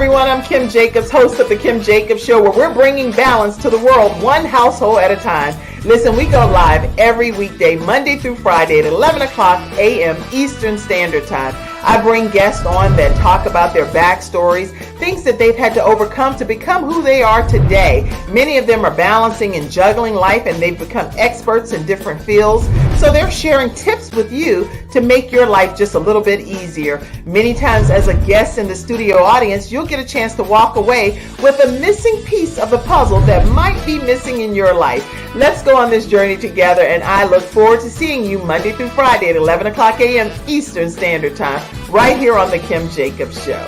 everyone. I'm Kim Jacobs, host of The Kim Jacobs Show, where we're bringing balance to the world, one household at a time. Listen, we go live every weekday, Monday through Friday at 11 o'clock a.m. Eastern Standard Time. I bring guests on that talk about their backstories, things that they've had to overcome to become who they are today. Many of them are balancing and juggling life, and they've become experts in different fields. So they're sharing tips with you to make your life just a little bit easier. Many times as a guest in the studio audience, you'll get a chance to walk away with a missing piece of the puzzle that might be missing in your life. Let's go on this journey together, and I look forward to seeing you Monday through Friday at 11 o'clock a.m. Eastern Standard Time, right here on The Kim Jacobs Show.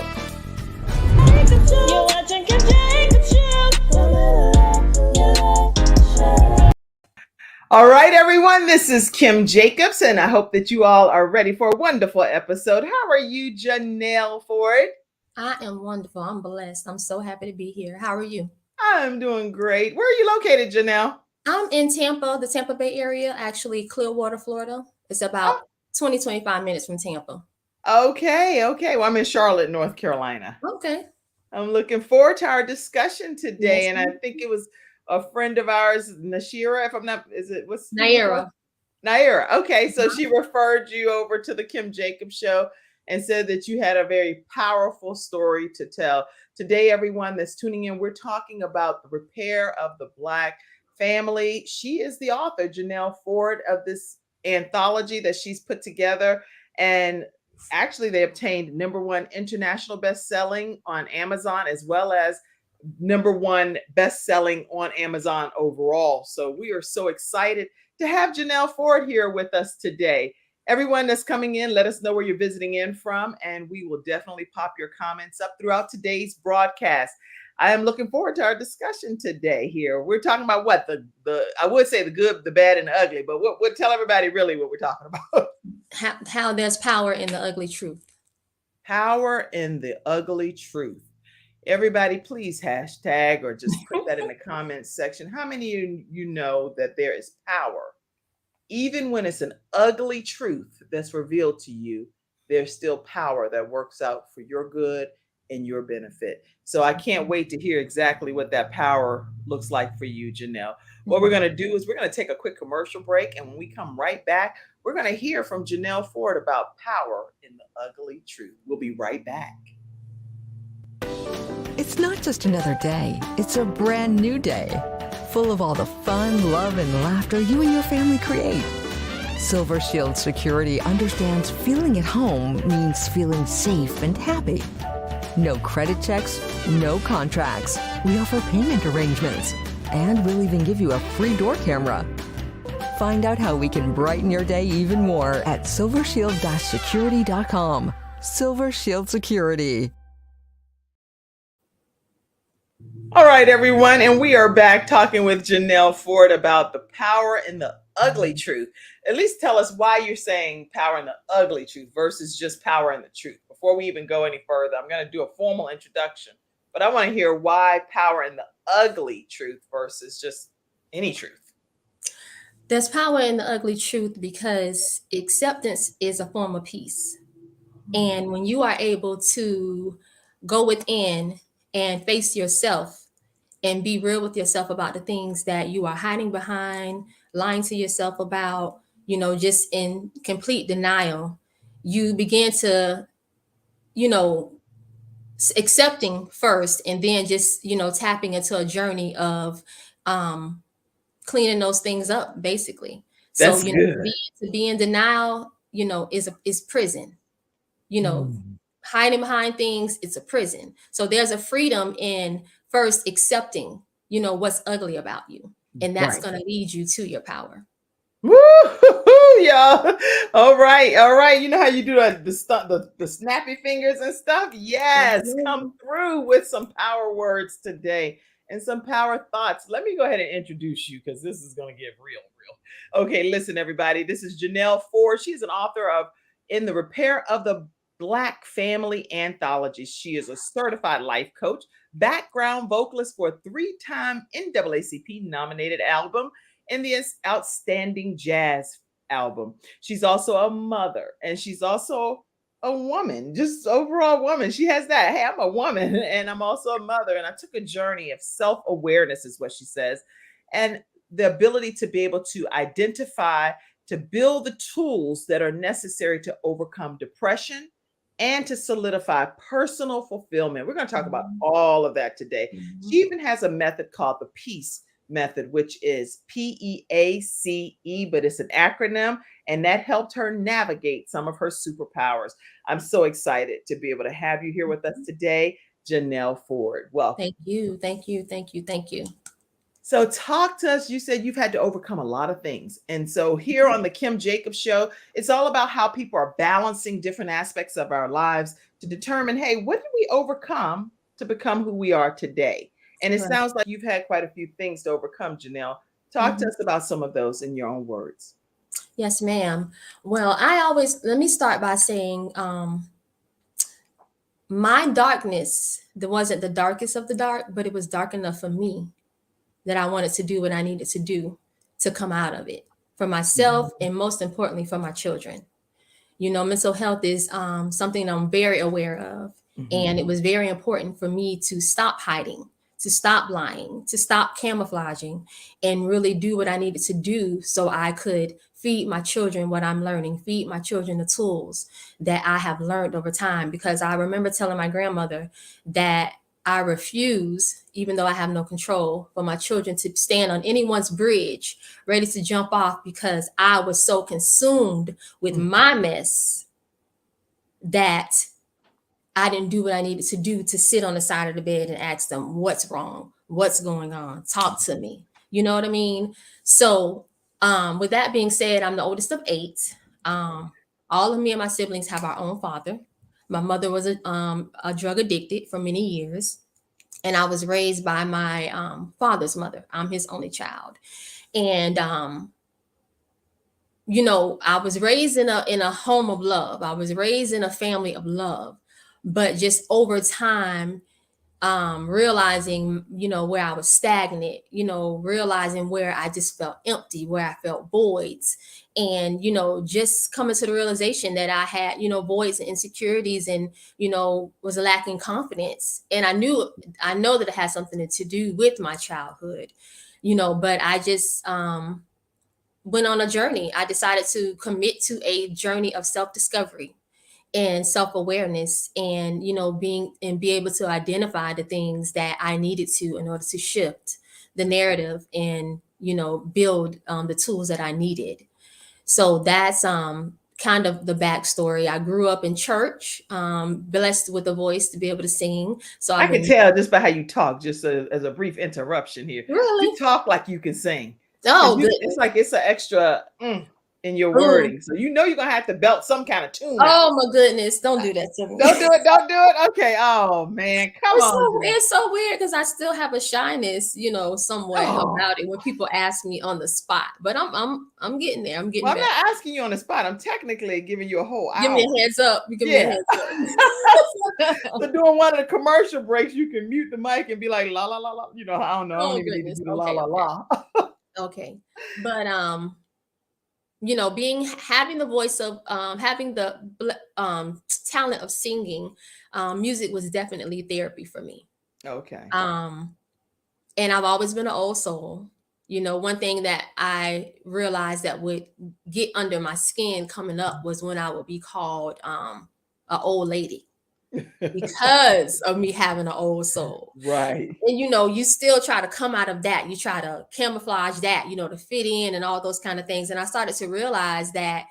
All right, everyone, this is Kim Jacobs, and I hope that you all are ready for a wonderful episode. How are you, Janelle Ford? I am wonderful. I'm blessed. I'm so happy to be here. How are you? I'm doing great. Where are you located, Janelle? I'm in Tampa, the Tampa Bay area, actually Clearwater, Florida. It's about 25 minutes from Tampa. Okay. Well, I'm in Charlotte, North Carolina. Okay. I'm looking forward to our discussion today. Yes, and I think it was a friend of ours, Nashira, if I'm not, what's Naira. Naira. Okay. So she referred you over to the Kim Jacobs Show and said that you had a very powerful story to tell. Today, everyone that's tuning in, we're talking about the repair of the Black family. She is the author, Janelle Ford, of this anthology that she's put together. And actually, they obtained #1 international best-selling on Amazon, as well as #1 best-selling on Amazon overall. So we are so excited to have Janelle Ford here with us today. Everyone that's coming in, let us know where you're visiting in from, and we will definitely pop your comments up throughout today's broadcast. I am looking forward to our discussion today here. We're talking about what? I would say the good, the bad, and the ugly, but we'll tell everybody really what we're talking about. How there's power in the ugly truth. Power in the ugly truth. Everybody, please hashtag or just put that in the comments section. How many of you know that there is power? Even when it's an ugly truth that's revealed to you, there's still power that works out for your good and your benefit. So I can't wait to hear exactly what that power looks like for you, Janelle. What we're going to do is we're going to take a quick commercial break. And when we come right back, we're going to hear from Janelle Ford about power in the ugly truth. We'll be right back. It's not just another day. It's a brand new day, full of all the fun, love, and laughter you and your family create. Silver Shield Security understands feeling at home means feeling safe and happy. No credit checks, no contracts. We offer payment arrangements, and we'll even give you a free door camera. Find out how we can brighten your day even more at silvershield-security.com. Silver Shield Security. All right, everyone, and we are back talking with Janelle Ford about the power in the ugly truth. At least tell us why you're saying power in the ugly truth versus just power in the truth. Before we even go any further, I'm going to do a formal introduction, but I want to hear why power in the ugly truth versus just any truth. There's power in the ugly truth because acceptance is a form of peace. And when you are able to go within and face yourself and be real with yourself about the things that you are hiding behind, lying to yourself about, just in complete denial, you begin to, accepting first, and then just, tapping into a journey of cleaning those things up, basically. That's So, good. to be in denial, is prison. Hiding behind things, it's a prison. So there's a freedom in first accepting, what's ugly about you. And that's going to lead you to your power. Woo, y'all. All right. You know how you do the snappy fingers and stuff? Yes. Come through with some power words today and some power thoughts. Let me go ahead and introduce you because this is going to get real. Okay, listen, everybody. This is Janelle Ford. She's an author of In the Repair of the Black Family Anthology. She is a certified life coach, background vocalist for a 3-time NAACP nominated album and the Outstanding Jazz album. She's also a mother, and she's also a woman, just overall woman. She has that. Hey, I'm a woman and I'm also a mother. And I took a journey of self-awareness, is what she says, and the ability to be able to identify, to build the tools that are necessary to overcome depression and to solidify personal fulfillment. We're going to talk about Mhm. all of that today. She Mhm. even has a method called the PEACE method, which is PEACE, but it's an acronym, and that helped her navigate some of her superpowers. I'm so excited to be able to have you here with us today, Janelle Ford. Welcome. Thank you. Thank you. Thank you. Thank you. So, talk to us. You said you've had to overcome a lot of things. And so, here on the Kim Jacobs Show, it's all about how people are balancing different aspects of our lives to determine, hey, what did we overcome to become who we are today? And it Right. sounds like you've had quite a few things to overcome, Janelle. Talk to Mhm. us about some of those in your own words. Yes, ma'am. Well, let me start by saying, my darkness, there wasn't the darkest of the dark, but it was dark enough for me that I wanted to do what I needed to do to come out of it for myself Mhm. and most importantly for my children. Mental health is something I'm very aware of. And it Mhm. was very important for me to stop hiding, to stop lying, to stop camouflaging, and really do what I needed to do so I could feed my children what I'm learning, feed my children the tools that I have learned over time. Because I remember telling my grandmother that I refuse, even though I have no control, for my children to stand on anyone's bridge ready to jump off because I was so consumed with Mm. my mess that I didn't do what I needed to do to sit on the side of the bed and ask them, what's wrong? What's going on? Talk to me. You know what I mean? So, with that being said, I'm the oldest of eight. All of me and my siblings have our own father. My mother was a drug addicted for many years, and I was raised by my father's mother. I'm his only child. And I was raised in a home of love. I was raised in a family of love, but just over time, realizing, where I was stagnant, realizing where I just felt empty, where I felt voids, and just coming to the realization that I had, voids and insecurities, and was lacking confidence. And I know that it had something to do with my childhood, but I just went on a journey. I decided to commit to a journey of self-discovery and self-awareness, and be able to identify the things that I needed to in order to shift the narrative and build the tools that I needed. So that's kind of the backstory. I grew up in church, blessed with a voice to be able to sing. So I I've can been tell just by how you talk, just as a brief interruption here. You really. talk like you can sing. Oh 'Cause it's goodness. like it's an extra in your Mm. wording. So you're gonna have to belt some kind of tune out. Oh my goodness. Don't do that to me. Don't do it, don't do it. Okay. Oh man, come It's on, so Janelle. it's so weird because I still have a shyness, somewhat Oh, about it when people ask me on the spot. But I'm getting there. I'm getting well, I'm better. not asking you on the spot. I'm technically giving you a whole Give me hour. a heads up. You give me a Yeah. heads up. So during one of the commercial breaks, you can mute the mic and be like la la la la. I don't know. I don't Oh even need to goodness. do the la Okay, la okay. la. Okay. But being having the voice of having the talent of singing, music was definitely therapy for me. Okay. Um and I've always been an old soul. One thing that I realized that would get under my skin coming up was when I would be called an old lady because of me having an old soul. Right. And you still try to come out of that. You try to camouflage that, to fit in and all those kind of things. And I started to realize that,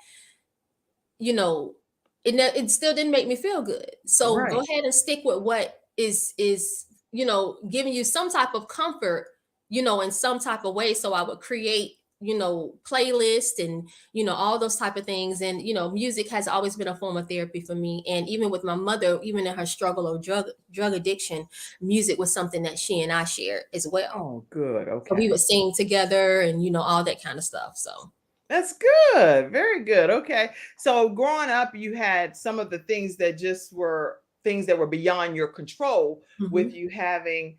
you know, it still didn't make me feel good. So go Right. ahead and stick with what is giving you some type of comfort, in some type of way. So I would create playlist and all those type of things. And music has always been a form of therapy for me. And even with my mother, even in her struggle of drug addiction, music was something that she and I shared as well. Oh, good. So we Okay. would sing together and all that kind of stuff. So That's good. Very good. Okay. So growing up, you had some of the things that just were things that were beyond your control, with mhm, you having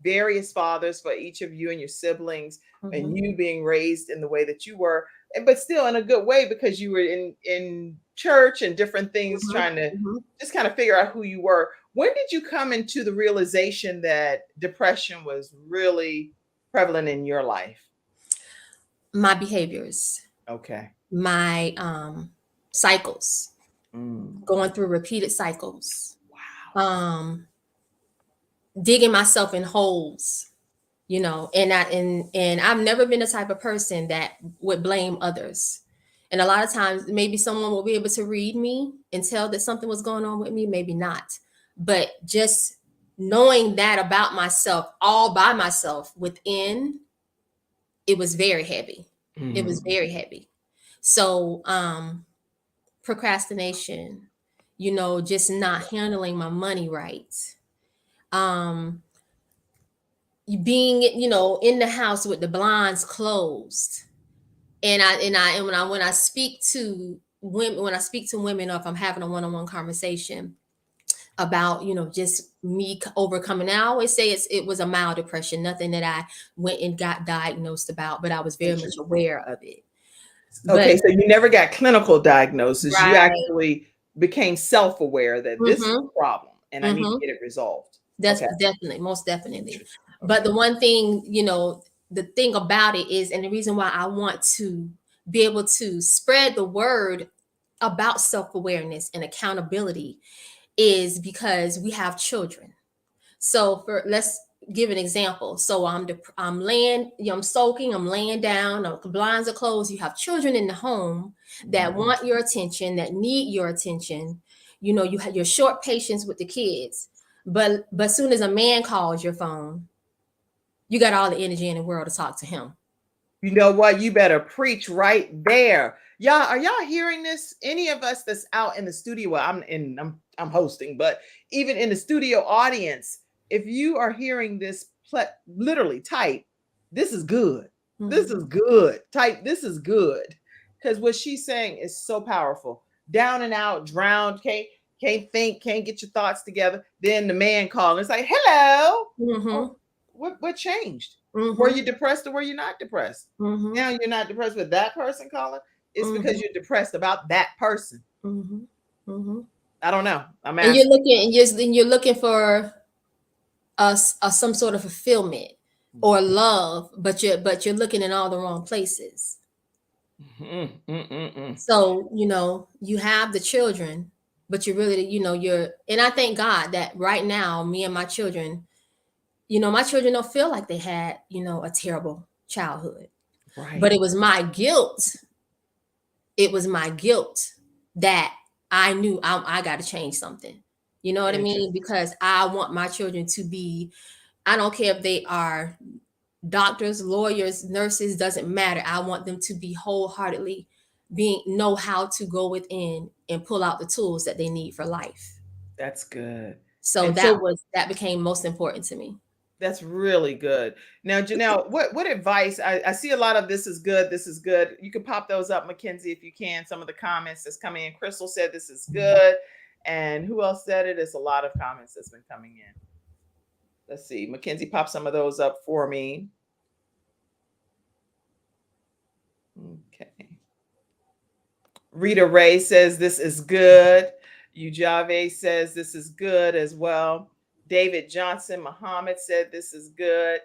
various fathers for each of you and your siblings, and mhm, you being raised in the way that you were, but still in a good way because you were in church and different things, Mhm, trying to mhm. just kind of figure out who you were. When did you come into the realization that depression was really prevalent in your life? My behaviors, Okay. my cycles, Mm. going through repeated cycles, Wow. um, digging myself in holes, and I've never been the type of person that would blame others. And a lot of times maybe someone will be able to read me and tell that something was going on with me, maybe not. But just knowing that about myself all by myself within, it was very heavy. It was Mhm. very heavy. So procrastination, just not handling my money right. Um being, in the house with the blinds closed. And when I speak to women, or if I'm having a one-on-one conversation about, just me overcoming, I always say it was a mild depression, nothing that I went and got diagnosed about, but I was very much Interesting. aware of it. But Okay, so you never got clinical diagnosis. You right. actually became self-aware that this is Mm-hmm. a problem and I need to Mm-hmm. get it resolved. That's Okay. definitely, most definitely. Interesting. But Okay. the one thing, the thing about it is, and the reason why I want to be able to spread the word about self-awareness and accountability is because we have children. So for let's give an example. So I'm laying, I'm soaking, I'm laying down, the blinds are closed. You have children in the home that Mhm. want your attention, that need your attention. You have your short patience with the kids. But soon as a man calls your phone, you got all the energy in the world to talk to him. You know what? You better preach right there. Y'all, are y'all hearing this? Any of us that's out in the studio, well, I'm hosting, but even in the studio audience, if you are hearing this, literally type, this is good. This Mhm. is good. Type, this is good. Because what she's saying is so powerful. Down and out, drowned, can't think, can't get your thoughts together. Then the man calling. It's like, hello. Oh, Mhm. what changed? Were Mhm. you depressed or were you not depressed? Mhm. Now you're not depressed with that person calling. It's because Mhm. you're depressed about that person. Mhm. Mhm. I don't know. I'm And you're asking. looking, and you're looking for some sort of fulfillment or love, but you're looking in all the wrong places. Mm, mm, mm, mm. So you have the children, but you really, and I thank God that right now, me and my children, my children don't feel like they had, a terrible childhood. But Right. it was my guilt. It was my guilt that I knew I got to change something. You know what I mean? Interesting. Because I want my children to be, I don't care if they are doctors, lawyers, nurses, doesn't matter. I want them to be wholeheartedly know how to go within and pull out the tools that they need for life. That's good. So And so that became most important to me. that's really good. Now, Janelle, what advice? I see a lot of this is good. This is good. You can pop those up, Mackenzie, if you can. Some of the comments that's coming in. Crystal said this is good. And who else said it? It's a lot of comments that's been coming in. Let's see. Mackenzie, pop some of those up for me. Okay. Rita Ray says this is good. Ujave says this is good as well. David Johnson Muhammad said this is good.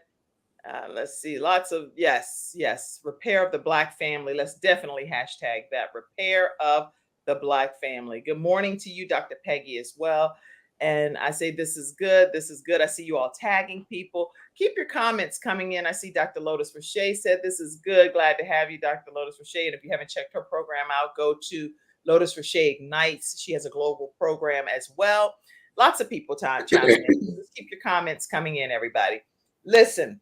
Let's see, lots of yes. Repair of the Black family. Let's definitely hashtag that. Repair of the Black family. Good morning to you, Dr. Peggy, as well. And I say this is good. This is good. I see you all tagging people. Keep your comments coming in. I see Dr. Lotus Roche said this is good. Glad to have you, Dr. Lotus Roche. And if you haven't checked her program out, go to Lotus Roche Ignites. She has a global program as well. Lots of people chiming in. Just keep your comments coming in, everybody. Listen,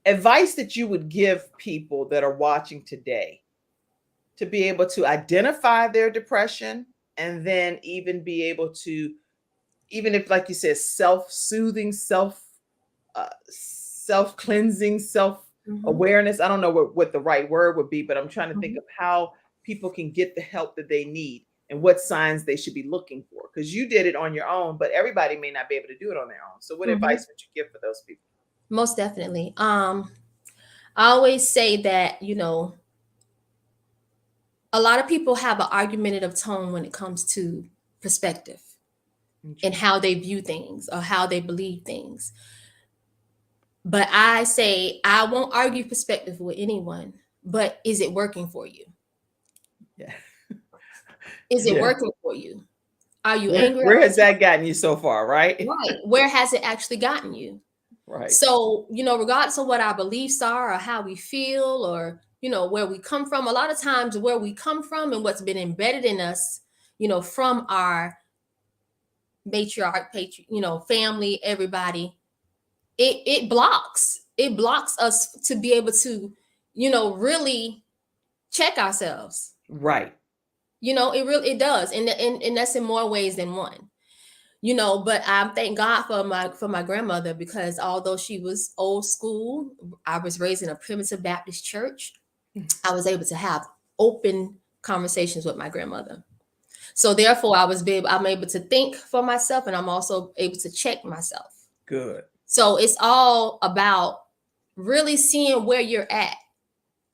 advice that you would give people that are watching today to be able to identify their depression and then even be able to, even if, like you said, self-soothing, self-cleansing, Mhm. self-awareness. I don't know what the right word would be, but I'm trying to think Mhm. of how people can get the help that they need and what signs they should be looking for, because you did it on your own, but everybody may not be able to do it on their own. So what Mhm. advice would you give for those people? Most definitely. I always say that, a lot of people have an argumentative tone when it comes to perspective and how they view things or how they believe things. But I say I won't argue perspective with anyone, but is it working for you? Yeah. Is it Yeah. working for you? Are you angry? Where has that gotten you so far, right? Right. Where has it actually gotten you? Right. So, regardless of what our beliefs are or how we feel or, where we come from, a lot of times where we come from and what's been embedded in us, from our matriarch, family, everybody, it blocks us to be able to, really check ourselves. Right. It does. And that's in more ways than one. But I thank God for my grandmother, because although she was old school, I was raised in a primitive Baptist church. I was able to have open conversations with my grandmother. So therefore, I'm able to think for myself, and I'm also able to check myself. Good. So it's all about really seeing where you're at.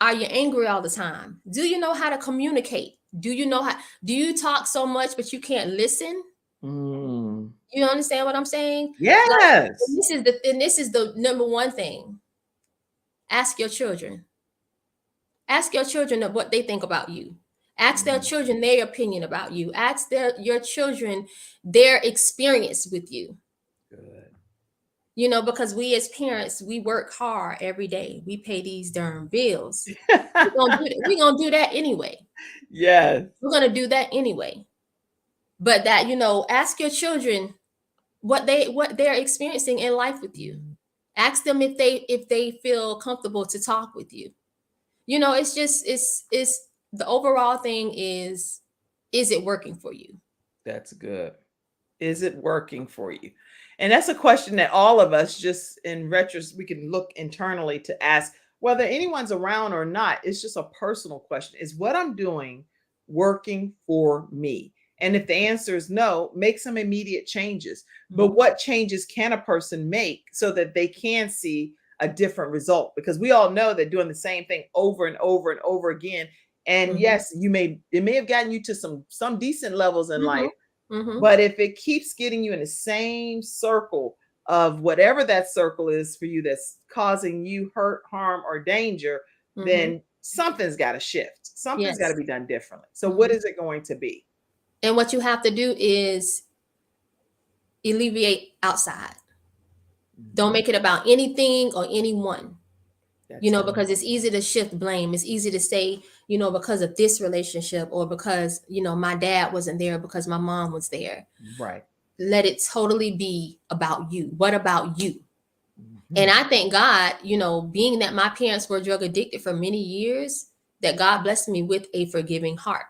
Are you angry all the time? Do you know how to communicate? Do you talk so much but you can't listen? You understand what I'm saying? Yes. This is the number one thing. Ask your children. Ask your children what they think about you. Ask their children their opinion about you. Ask your children their experience with you. Good. Because we as parents, we work hard every day. We pay these darn bills. We're gonna do that anyway. Yes. We're gonna do that anyway. But that, ask your children what they're experiencing in life with you. Ask them if they feel comfortable to talk with you. It's just it's the overall thing is it working for you? That's good. Is it working for you? And that's a question that all of us, just in retrospect, we can look internally to ask, whether anyone's around or not. It's just a personal question. Is what I'm doing working for me? And if the answer is no, make some immediate changes. But what changes can a person make so that they can see a different result? Because we all know that doing the same thing over and over and over again, and yes, it may have gotten you to some decent levels in life, but if it keeps getting you in the same circle of whatever that circle is for you that's causing you hurt, harm, or danger, then something's got to shift. Something's got to be done differently. So what is it going to be? And what you have to do is alleviate outside. Don't make it about anything or anyone. Because it's easy to shift blame. It's easy to say, because of this relationship, or because, my dad wasn't there, because my mom was there. Right. Let it totally be about you. What about you? And I thank God, being that my parents were drug addicted for many years, that God blessed me with a forgiving heart.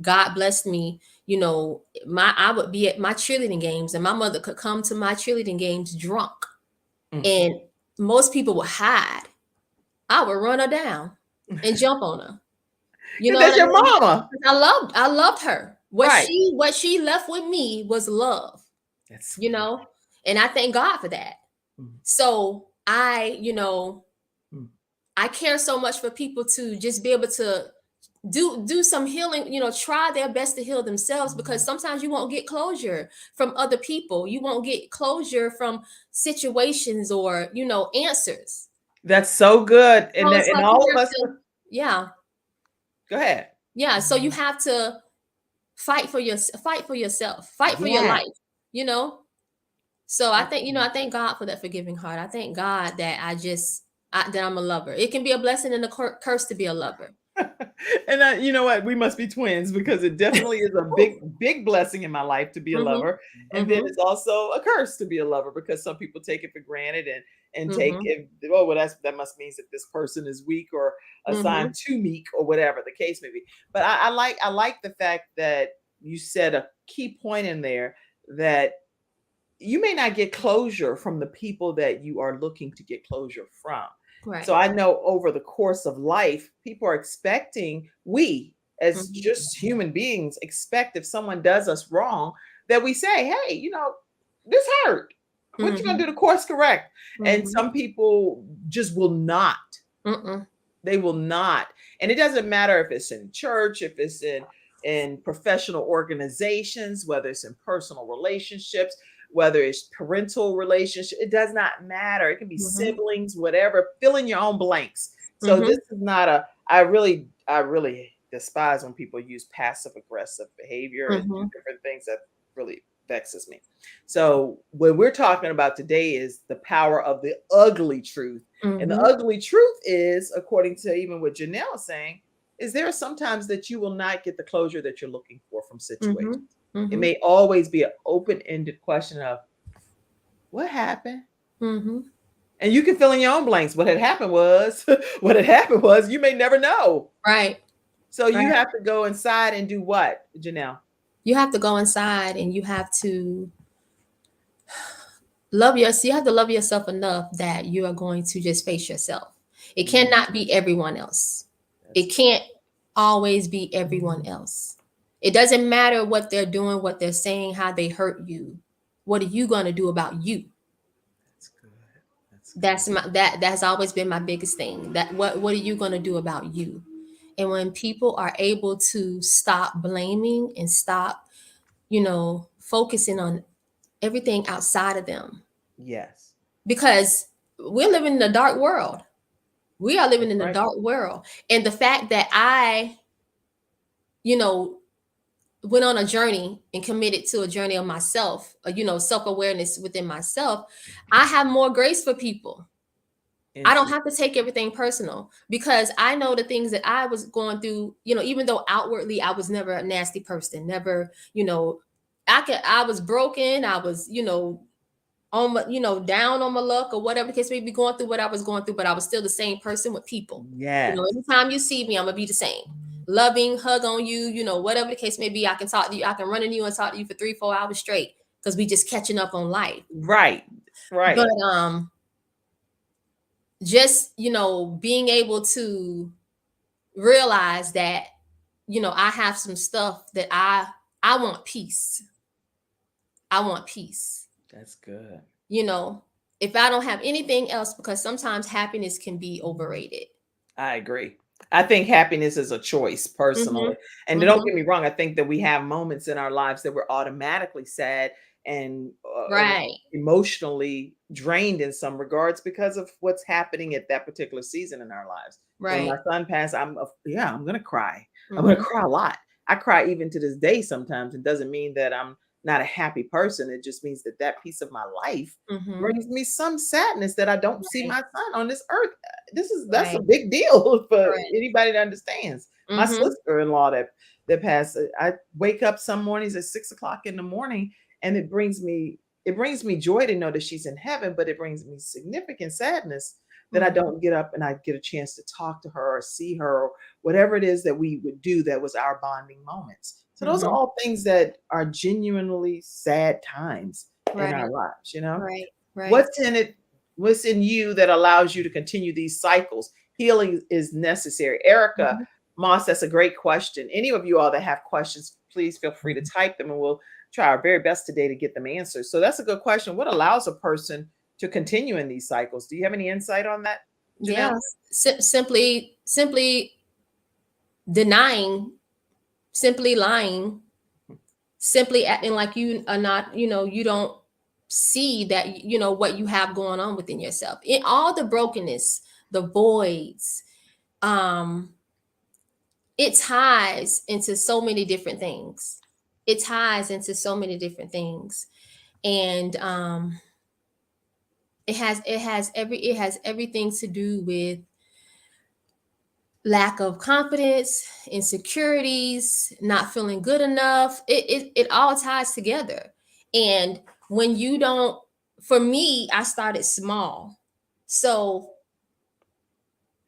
God blessed me, I would be at my cheerleading games, and my mother could come to my cheerleading games drunk. And most people would hide. I would run her down and jump on her. That's your mama. I loved her. What she left with me was love. That's and I thank God for that. So I care so much for people to just be able to do some healing, try their best to heal themselves, because sometimes you won't get closure from other people. You won't get closure from situations or, answers. That's so good. And all of us. Yeah. Go ahead. Yeah. So you have to fight for yourself, fight for your life, So I think, I thank God for that forgiving heart. I thank God that that I'm a lover. It can be a blessing and a curse to be a lover. And you know what? We must be twins, because it definitely is a big blessing in my life to be a lover. And then it's also a curse to be a lover, because some people take it for granted and take it. Oh, well, that must mean that this person is weak or assigned too meek, or whatever the case may be. But I like the fact that you said a key point in there, that you may not get closure from the people that you are looking to get closure from. Right. So I know over the course of life, people are expecting, we as just human beings expect, if someone does us wrong, that we say, hey, this hurt. What you gonna do to course correct? And some people just will not. They will not. And it doesn't matter if it's in church, if it's in professional organizations, whether it's in personal relationships, whether it's parental relationship, it does not matter. It can be Mhm. siblings, whatever. Fill in your own blanks. So this Mhm. is not a I really despise when people use passive aggressive behavior and do Mhm. different things. That really vexes me. So what we're talking about today is the power of the ugly truth. And the Mhm. ugly truth is, according to even what Janelle is saying, is there are sometimes that you will not get the closure that you're looking for from situations. Mhm. It Mhm. may always be an open-ended question of what happened? Mhm. And you can fill in your own blanks. What had happened was, what had happened was you may never know. Right. So you Right. have to go inside and do what, Janelle? You have to go inside and you have to you have to love yourself enough that you are going to just face yourself. It Mm, cannot be everyone else. that's It good. can't always be everyone else. It doesn't matter what they're doing, what they're saying, how they hurt you. What are you going to do about you? That's good. That's good. That's always been my biggest thing. That what are you going to do about you? And when people are able to stop blaming and stop, focusing on everything outside of them, Yes. because we're living in a dark world. We are living That's in a right. dark world. And the fact that I, you know, went on a journey and committed to a journey of myself, self-awareness within myself, I have more grace for people. I don't Interesting. have to take everything personal because I know the things that I was going through, even though outwardly I was never a nasty person, never, I was broken, I was, on my, down on my luck or whatever the case may be, going through what I was going through, but I was still the same person with people. Yes. Anytime you see me, I'm gonna be the same. Loving, hug on you, whatever the case may be, I can talk to you, I can run into you and talk to you for 3-4 hours straight because we just catching up on life. Right. But Right. just being able to realize that I have some stuff that I want peace. I want peace. That's good. you know if I don't have anything else, because sometimes happiness can be overrated. I agree. I think happiness is a choice Mhm. personally. And don't Mhm. get me wrong, I think that we have moments in our lives that we're automatically sad and Right. emotionally drained in some regards because of what's happening at that particular season in our lives. When my Right. son passed, I'm going to cry. I'm going to Mhm. cry a lot. I cry even to this day sometimes. It doesn't mean that I'm not a happy person. It just means that that piece of my life Mhm. brings me some sadness that I don't see Right. my son on this earth. That's a Right. big deal for Right. anybody that understands. My Mhm. sister-in-law that passed, I wake up some mornings at 6 o'clock in the morning, and it brings me joy to know that she's in heaven, but it brings me significant sadness that I Mhm. don't get up and I get a chance to talk to her or see her or whatever it is that we would do that was our bonding moments. So those are Mhm. all things that are genuinely sad times in our Right. lives. Right. Right. What's in it? What's in you that allows you to continue these cycles? Healing is necessary. Erica Mhm. Moss, that's a great question. Any of you all that have questions, please feel free to type them and we'll try our very best today to get them answered. So that's a good question. What allows a person to continue in these cycles? Do you have any insight on that, Janelle? Yes. Simply denying, simply lying, simply acting like you are not, you don't see that, what you have going on within yourself. In all the brokenness, the voids, um, it ties into so many different things. It ties into so many different things. And it has everything to do with lack of confidence, insecurities, not feeling good enough. It all ties together. And when you don't, for me, I started small. So,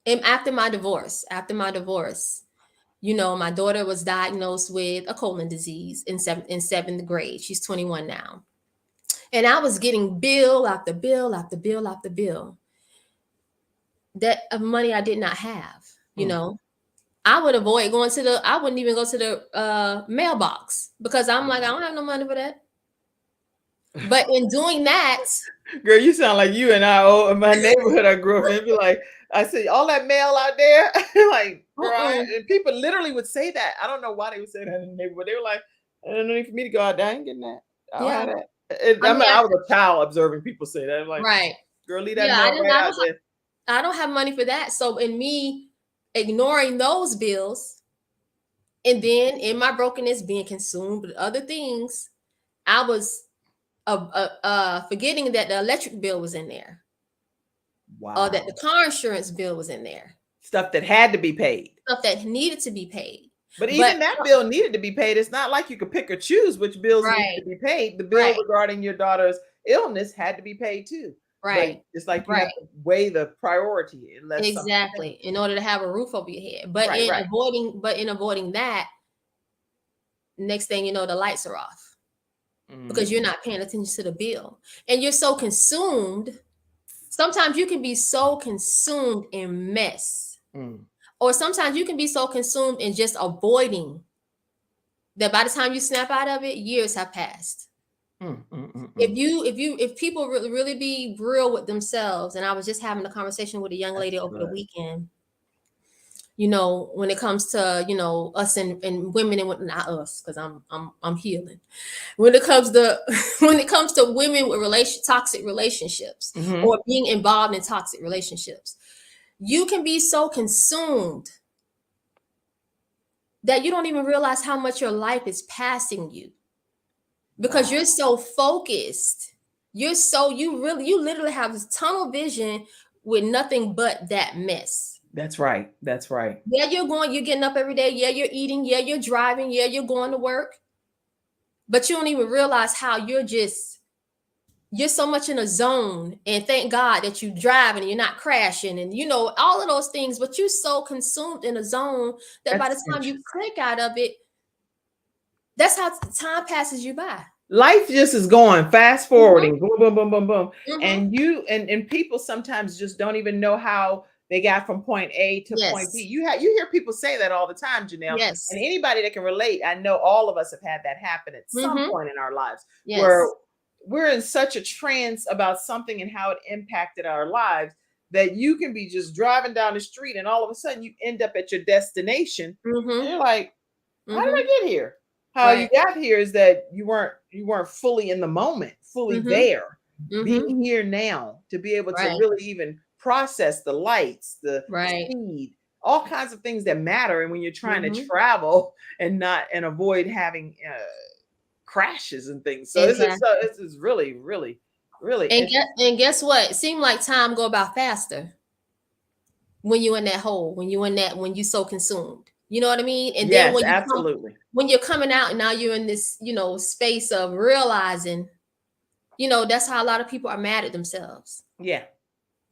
and after my divorce, my daughter was diagnosed with a colon disease in seventh grade. She's 21 now. And I was getting bill after bill after bill after bill that of money I did not have, you Hmm. know. I wouldn't even go to the mailbox because I'm like, I don't have no money for that. But in doing that, Girl, you sound like you and my neighborhood I grew up in. Be like, I see all that mail out there. Like, girl, mm-mm, and people literally would say that. I don't know why they would say that in the neighborhood. They were like, "There's no need for me to go out there. I ain't getting that. I don't have yeah, that." I mean, I was a child observing people say that. I'm like, right, girl, leave that yeah, mail right out there. I don't have money for that. So in me ignoring those bills, and then in my brokenness being consumed with other things, I was forgetting that the electric bill was in there, or that Wow. the car insurance bill was in there, Stuff that had to be paid. stuff that needed to be paid. But But even that bill needed to be paid. It's not like you could pick or choose which bills needed right, to be paid. The bill right, regarding your daughter's illness had to be paid too. But right, it's like you right. have to weigh the priority unless something Exactly. In order to have a roof over your head. But right, right. in avoiding that, next thing you know, the lights are off because you're Mhm. not paying attention to the bill. And you're so consumed. Sometimes you can be so consumed in mess. Mm. Or sometimes you can be so consumed in just avoiding that by the time you snap out of it, years have passed. Mm, mm, mm, mm. If people really be real with themselves, and I was just having a conversation with a young lady That's over the good. weekend, when it comes to us and women, and not us, because I'm healing. When it comes to when it comes to women with toxic relationships, Mhm. or being involved in toxic relationships, you can be so consumed that you don't even realize how much your life is passing you, because Wow. you're so focused. You literally have this tunnel vision with nothing but that mess. That's right. That's right. Yeah, you're getting up every day. Yeah, you're eating. Yeah, you're driving. Yeah, you're going to work. But you don't even realize how you're so much in a zone. And thank God that you're driving and you're not crashing and all of those things. But you're so consumed in a zone that by the That's time you interesting. click out of it, that's how time passes you by. Life just is going fast Mm-hmm, forwarding, boom, boom, boom, boom, boom. mm-hmm. And people sometimes just don't even know how they got from point A to point B. Yes, You hear people say that all the time, Janelle. And yes, anybody that can relate, I know all of us have had that happen at some mm-hmm, point in our lives where yes, we're in such a trance about something and how it impacted our lives that you can be just driving down the street and all of a sudden you end up at your destination and mm-hmm, you're like, how did mm-hmm. I get here? How you Right, got here is that you weren't fully in the moment, fully mm-hmm, there, mm-hmm. being here now to be able to Right, really even process the lights, the right, speed, all kinds of things that matter. And when you're trying to mm-hmm. travel and avoid having crashes and things, so Exactly. this is really, really, really And interesting. guess what? It seemed like time go by faster when you in that hole, when you so consumed. You know what I mean? And then Yes, absolutely. when you're coming out and now you're in this, space of realizing, that's how a lot of people are mad at themselves. Yeah.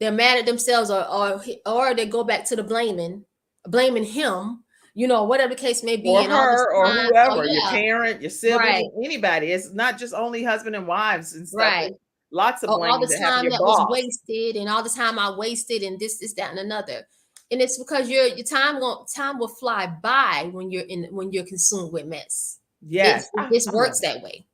They're mad at themselves, or they go back to the blaming him, whatever the case may be, Or and all this her or time. Oh whoever, your yeah, parent, your sibling, right, anybody. It's not just only husband and wives and stuff. right. It's lots of All blaming the that happen. time Your that was boss. wasted, and all the time I wasted, and this, that, and another. And it's because your time will fly by when you're consumed with mess. Yes, It I just love works it. that way.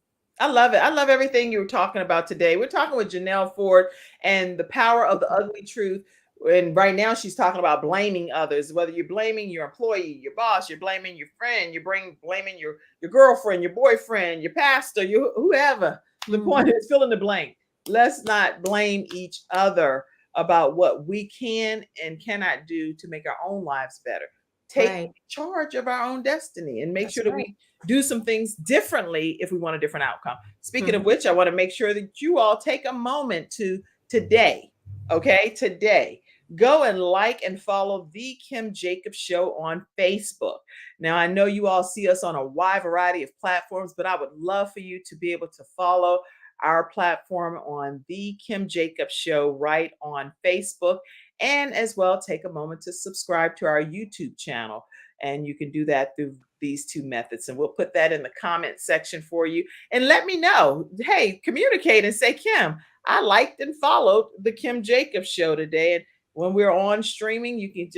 I love it. I love everything you were talking about today. We're talking with Janelle Ford and the power of the ugly truth. And right now, she's talking about blaming others. Whether you're blaming your employee, your boss, you're blaming your friend, blaming your girlfriend, your boyfriend, your pastor, whoever. The point Mhm. is fill in the blank. Let's not blame each other about what we can and cannot do to make our own lives better. Take Right. charge of our own destiny and make That's sure that right. we do some things differently if we want a different outcome. Speaking of Mhm. which, I want to make sure that you all take a moment to today, okay? Today, go and like and follow The Kim Jacobs Show on Facebook. Now, I know you all see us on a wide variety of platforms, but I would love for you to be able to follow our platform on The Kim Jacobs Show right on Facebook, and as well take a moment to subscribe to our YouTube channel. And you can do that through these two methods. And we'll put that in the comment section for you. And let me know. Hey, communicate and say, Kim, I liked and followed the Kim Jacobs Show today. And when we're on streaming, you can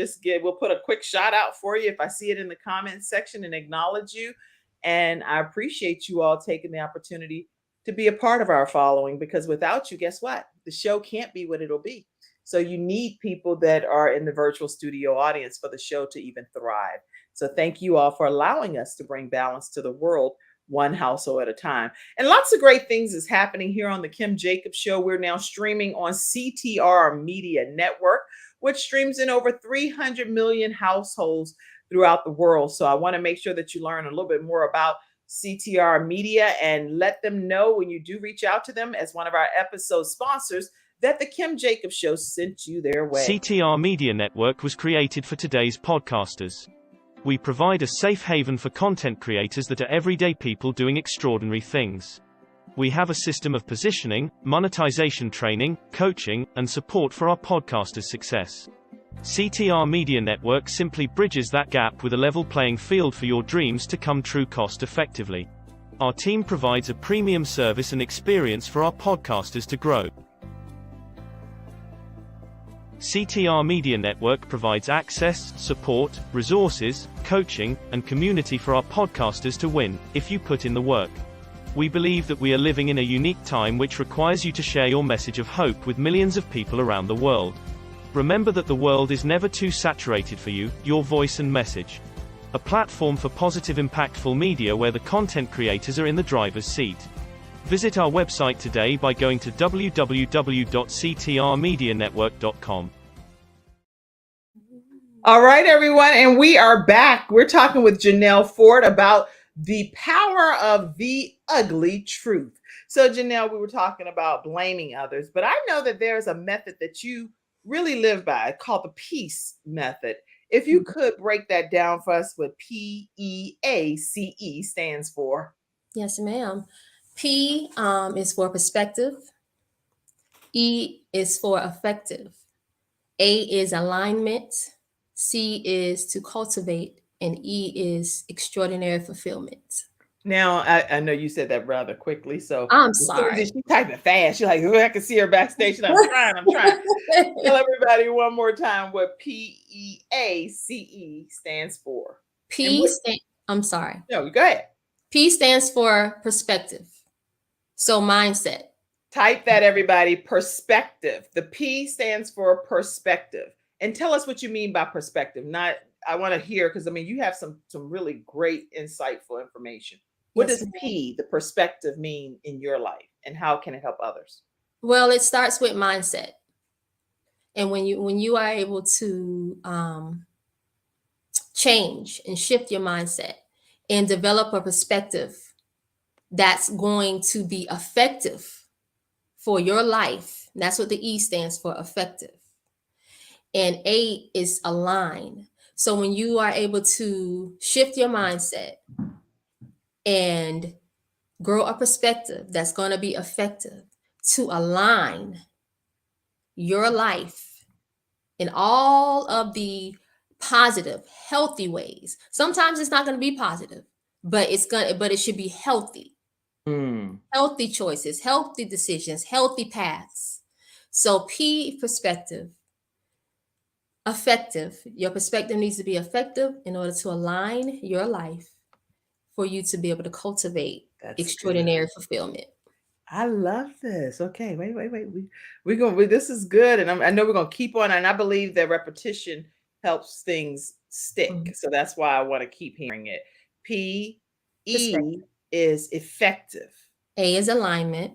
we'll put a quick shout out for you if I see it in the comment section and acknowledge you. And I appreciate you all taking the opportunity to be a part of our following, because without you, guess what? The show can't be what it'll be. So you need people that are in the virtual studio audience for the show to even thrive. So thank you all for allowing us to bring balance to the world, one household at a time. And lots of great things is happening here on the Kim Jacobs Show. We're now streaming on CTR Media Network, which streams in over 300 million households throughout the world. So I want to make sure that you learn a little bit more about CTR Media and let them know when you do reach out to them as one of our episode sponsors that the Kim Jacobs Show sent you their way. CTR Media Network was created for today's podcasters. We provide a safe haven for content creators that are everyday people doing extraordinary things. We have a system of positioning, monetization training, coaching, and support for our podcasters' success. CTR Media Network simply bridges that gap with a level playing field for your dreams to come true cost effectively. Our team provides a premium service and experience for our podcasters to grow. CTR Media Network provides access, support, resources, coaching, and community for our podcasters to win, if you put in the work. We believe that we are living in a unique time which requires you to share your message of hope with millions of people around the world. Remember that the world is never too saturated for you, your voice and message. A platform for positive impactful media where the content creators are in the driver's seat. Visit our website today by going to www.ctrmedianetwork.com. All right, everyone, and we are back. We're talking with Janelle Ford about the power of the ugly truth. So, Janelle, we were talking about blaming others, but I know that there's a method that you really live by called the PEACE method. If you could break that down for us, what PEACE stands for. Yes, ma'am. P is for perspective. E is for effective. A is alignment. C is to cultivate. And E is extraordinary fulfillment. Now, I know you said that rather quickly, so I'm sorry. She's typing fast. She's like, oh, I can see her backstage. She's like, I'm trying. Tell everybody one more time what PEACE stands for. I'm sorry. No, go ahead. P stands for perspective. So mindset. Type that, everybody. Perspective. The P stands for perspective. And tell us what you mean by perspective. I want to hear, because I mean, you have some really great, insightful information. What does P, the perspective, mean in your life, and how can it help others? Well, it starts with mindset. And when you are able to change and shift your mindset and develop a perspective that's going to be effective for your life, that's what the E stands for, effective. And A is align. So when you are able to shift your mindset and grow a perspective that's going to be effective to align your life in all of the positive, healthy ways. Sometimes it's not going to be positive, but it should be healthy. Healthy choices, healthy decisions, healthy paths. So P, perspective. Effective. Your perspective needs to be effective in order to align your life for you to be able to cultivate extraordinary fulfillment. I love this. Okay, wait. This is good, and I know we're gonna keep on. And I believe that repetition helps things stick. Mm-hmm. So that's why I want to keep hearing it. PE is effective. A is alignment.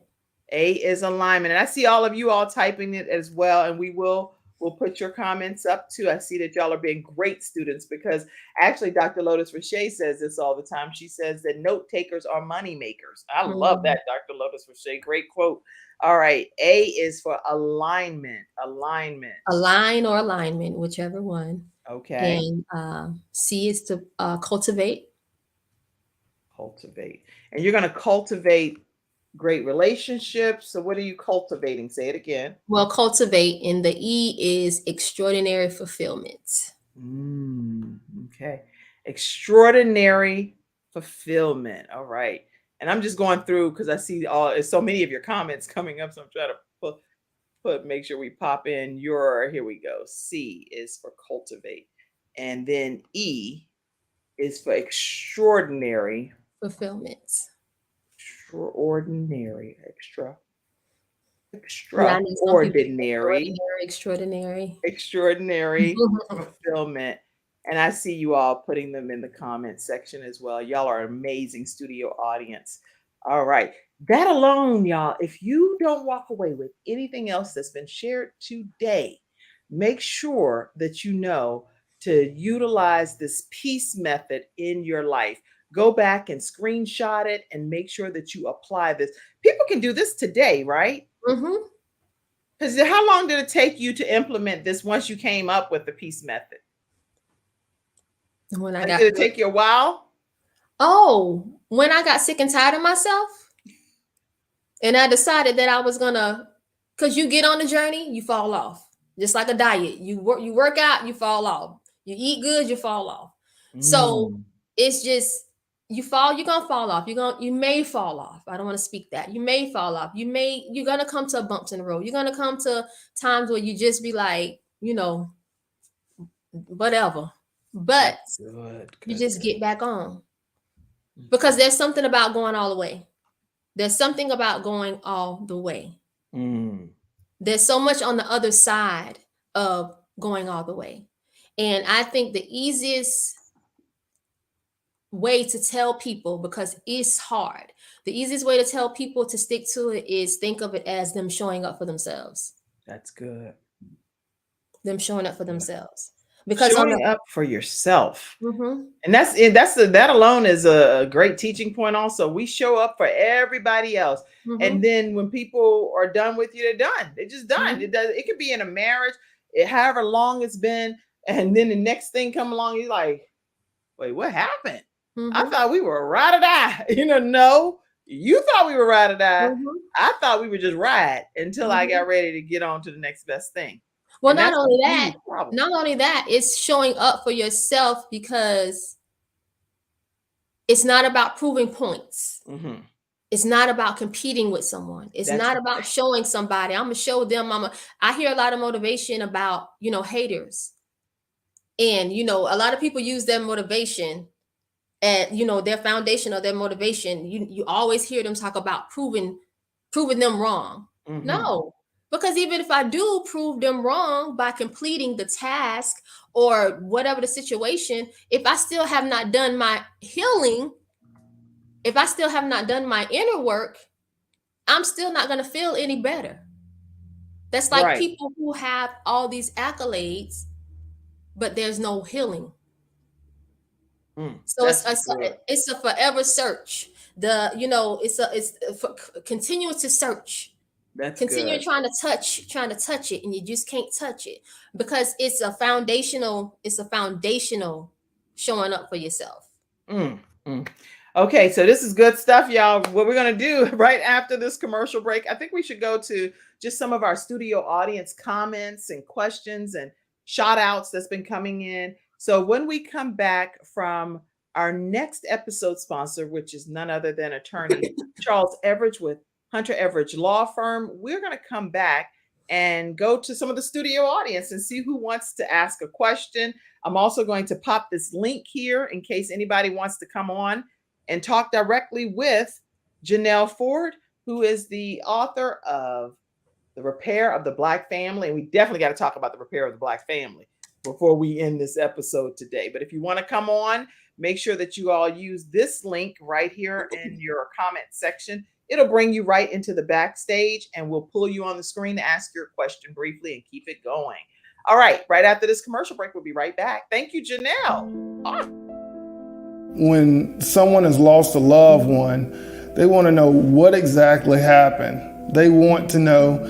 A is alignment, and I see all of you all typing it as well, and we'll put your comments up too. I see that y'all are being great students, because actually Dr. Lotus Roche says this all the time. She says that note takers are money makers. I love that, Dr. Lotus Roche. Great quote. All right. A is for alignment. Alignment. Align or alignment, whichever one. Okay. And C is to cultivate. Cultivate. And you're going to cultivate great relationships. So what are you cultivating? Say it again. Well, cultivate, and the E is extraordinary fulfillment. Okay. Extraordinary fulfillment. All right. And I'm just going through because I see so many of your comments coming up. So I'm trying to make sure we pop in here we go. C is for cultivate. And then E is for extraordinary fulfillment. Extraordinary. Yeah, I need some people Extraordinary. Extraordinary fulfillment. And I see you all putting them in the comment section as well. Y'all are an amazing studio audience. All right. That alone, y'all, if you don't walk away with anything else that's been shared today, make sure that you know to utilize this peace method in your life. Go back and screenshot it and make sure that you apply this. People can do this today, right? Mm-hmm. Because how long did it take you to implement this once you came up with the peace method? When I Like, got did it take you a while? when I got sick and tired of myself, and I decided that I was gonna, because you get on the journey, you fall off. Just like a diet. You work out, you fall off. You eat good, you fall off. So it's just you're gonna fall off. You may fall off. I don't want to speak that. You may fall off. You're gonna come to bumps in the road. You're gonna come to times where you just be like, whatever. But you just get back on. Because there's something about going all the way. There's something about going all the way. There's so much on the other side of going all the way. And I think the easiest way to tell people, because it's hard, the easiest way to tell people to stick to it is think of it as them showing up for themselves. That's good. Them showing up for themselves. Because showing up for yourself. Mm-hmm. And that alone is a great teaching point. Also, we show up for everybody else. Mm-hmm. And then when people are done with you, they're done. They're just done. Mm-hmm. It could be in a marriage, however long it's been. And then the next thing come along, you're like, wait, what happened? Mm-hmm. I thought we were ride or die. No, you thought we were ride or die. Mm-hmm. I thought we were just ride until I got ready to get on to the next best thing. Well, not only that, it's showing up for yourself, because it's not about proving points. Mm-hmm. It's not about competing with someone. It's not about showing somebody. I'm gonna show them. I hear a lot of motivation about, haters, and a lot of people use their motivation at their foundation of their motivation. You always hear them talk about proving them wrong. Mm-hmm. No. Because even if I do prove them wrong by completing the task or whatever the situation, if I still have not done my healing, if I still have not done my inner work, I'm still not going to feel any better. That's like people who have all these accolades, but there's no healing. So it's a forever search. Continue to search. Continue trying to touch it, and you just can't touch it, because it's a foundational showing up for yourself. Okay, so this is good stuff, y'all. What we're going to do right after this commercial break, I think we should go to just some of our studio audience comments and questions and shout outs that's been coming in. So when we come back from our next episode sponsor, which is none other than attorney Charles Everidge with Hunter Everidge Law Firm, we're going to come back and go to some of the studio audience and see who wants to ask a question. I'm also going to pop this link here in case anybody wants to come on and talk directly with Janelle Ford, who is the author of The Repair of the Black Family. And we definitely got to talk about the repair of the Black family before we end this episode today. But if you want to come on, make sure that you all use this link right here in your comment section. It'll bring you right into the backstage, and we'll pull you on the screen to ask your question briefly and keep it going. All right, right after this commercial break, we'll be right back. Thank you, Janelle. When someone has lost a loved one, they want to know what exactly happened. They want to know,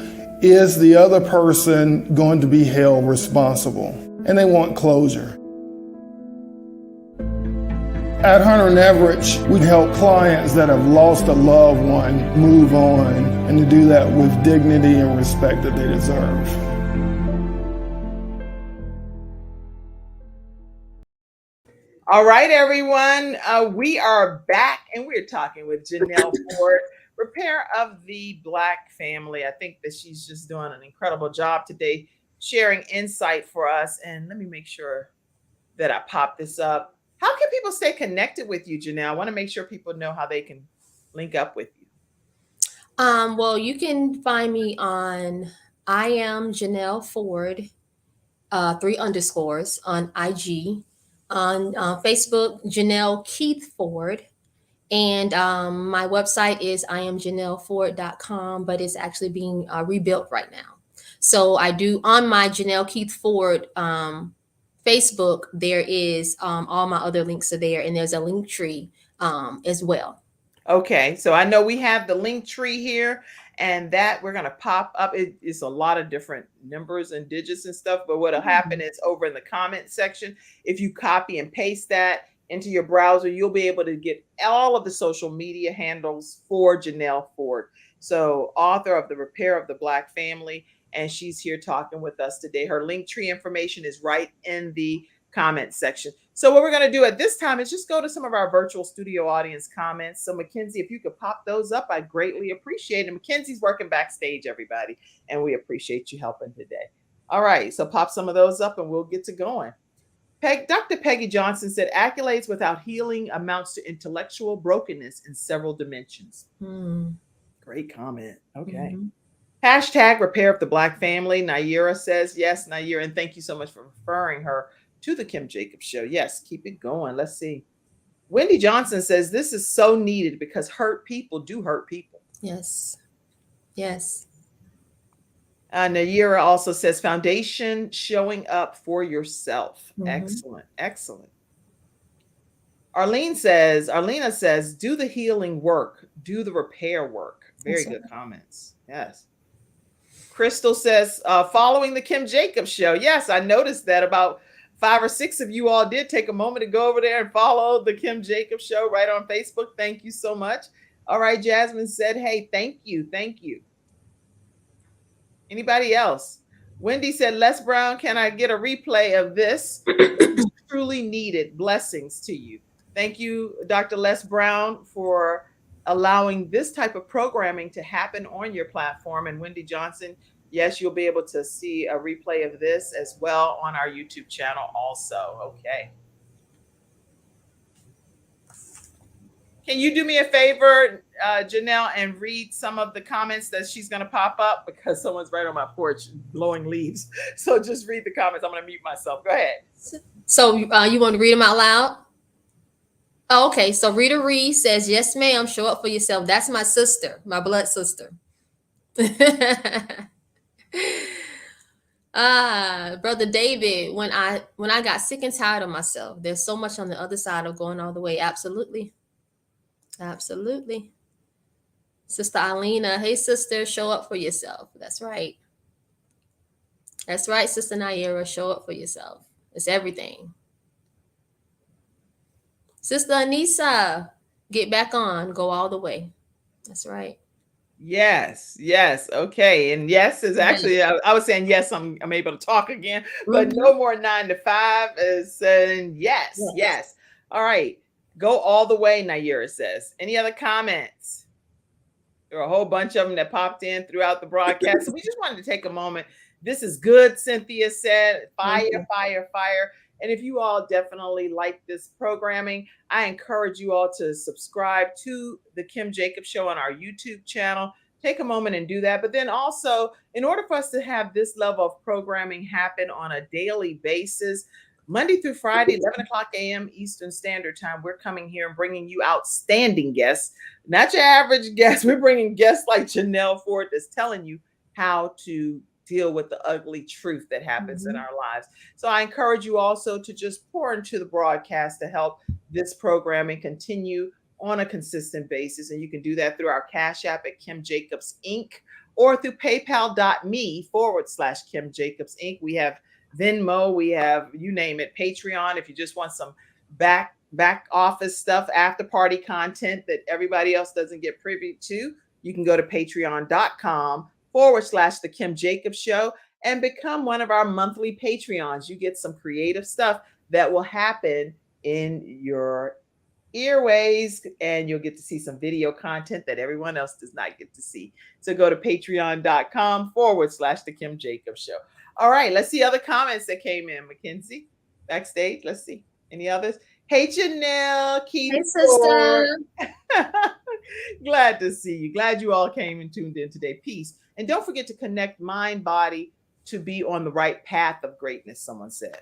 is the other person going to be held responsible? And they want closure. At Hunter & Everidge, we help clients that have lost a loved one move on, and to do that with dignity and respect that they deserve. All right, everyone. We are back, and we're talking with Janelle Ford, Repair of the Black Family. I think that she's just doing an incredible job today, sharing insight for us. And let me make sure that I pop this up. How can people stay connected with you, Janelle? I want to make sure people know how they can link up with you. Well, you can find me on I am Janelle Ford, 3 underscores on IG, on Facebook, Janelle Keith Ford. And my website is iamjanelleford.com, but it's actually being rebuilt right now. So I do on my Janelle Keith Ford Facebook, there is all my other links are there, and there's a link tree as well. Okay, so I know we have the link tree here, and that we're going to pop up. It's a lot of different numbers and digits and stuff, but what'll happen is over in the comment section, if you copy and paste that into your browser, you'll be able to get all of the social media handles for Janelle Ford. So, author of The Repair of the Black Family, and she's here talking with us today. Her link tree information is right in the comment section. So what we're going to do at this time is just go to some of our virtual studio audience comments. So Mackenzie, if you could pop those up, I greatly appreciate it. Mackenzie's working backstage, everybody, and we appreciate you helping today. All right, so pop some of those up and we'll get to going. Dr. Peggy Johnson said, accolades without healing amounts to intellectual brokenness in several dimensions. Great comment. Okay. Hashtag repair of the Black family. Naira says, yes, Naira, and thank you so much for referring her to the Kim Jacobs Show. Yes, keep it going. Let's see. Wendy Johnson says, this is so needed because hurt people do hurt people. Yes. Yes. Naira also says, foundation showing up for yourself. Excellent. Excellent. Arlena says, do the healing work, do the repair work. Very good comments. Yes. Crystal says, following the Kim Jacobs Show. Yes, I noticed that about 5 or 6 of you all did take a moment to go over there and follow the Kim Jacobs Show right on Facebook. Thank you so much. All right, Jasmine said, hey, thank you. Thank you. Anybody else? Wendy said, Les Brown, can I get a replay of this? It's truly needed. Blessings to you. Thank you, Dr. Les Brown, for allowing this type of programming to happen on your platform. And Wendy Johnson, yes, you'll be able to see a replay of this as well on our YouTube channel also. Okay. Can you do me a favor, Janelle, and read some of the comments that she's going to pop up because someone's right on my porch blowing leaves. So just read the comments. I'm going to mute myself. Go ahead. So you want to read them out loud? Oh, okay. So Rita Reed says, yes, ma'am. Show up for yourself. That's my sister, my blood sister. Brother David, when I got sick and tired of myself, there's so much on the other side of going all the way. Absolutely. Absolutely. Sister Alina, hey sister, show up for yourself. That's right. That's right, Sister Naira, show up for yourself. It's everything. Sister Anissa, get back on, go all the way. That's right. Yes, yes. Okay. And yes is actually, I was saying, yes, I'm able to talk again, but no more 9 to 5 is saying yes, yes. All right. Go all the way, Naira says. Any other comments? There are a whole bunch of them that popped in throughout the broadcast. So we just wanted to take a moment. This is good, Cynthia said. Fire, fire, fire. And if you all definitely like this programming, I encourage you all to subscribe to the Kim Jacobs Show on our YouTube channel. Take a moment and do that. But then also, in order for us to have this level of programming happen on a daily basis, Monday through Friday, 11 o'clock a.m. Eastern Standard Time, we're coming here and bringing you outstanding guests, not your average guests. We're bringing guests like Janelle Ford that's telling you how to deal with the ugly truth that happens in our lives. So I encourage you also to just pour into the broadcast to help this programming continue on a consistent basis. And you can do that through our Cash App at Kim Jacobs Inc. or through paypal.me/Kim Jacobs Inc. We have Venmo, we have, you name it, Patreon. If you just want some back office stuff, after party content that everybody else doesn't get privy to, you can go to patreon.com/The Kim Jacobs Show and become one of our monthly Patreons. You get some creative stuff that will happen in your earways, and you'll get to see some video content that everyone else does not get to see. So go to patreon.com/The Kim Jacobs Show. All right, let's see other comments that came in. Mackenzie, backstage, let's see. Any others? Hey, Janelle, Hey, keyboard. sister. Glad to see you. Glad you all came and tuned in today. Peace. And don't forget to connect mind, body to be on the right path of greatness, someone said.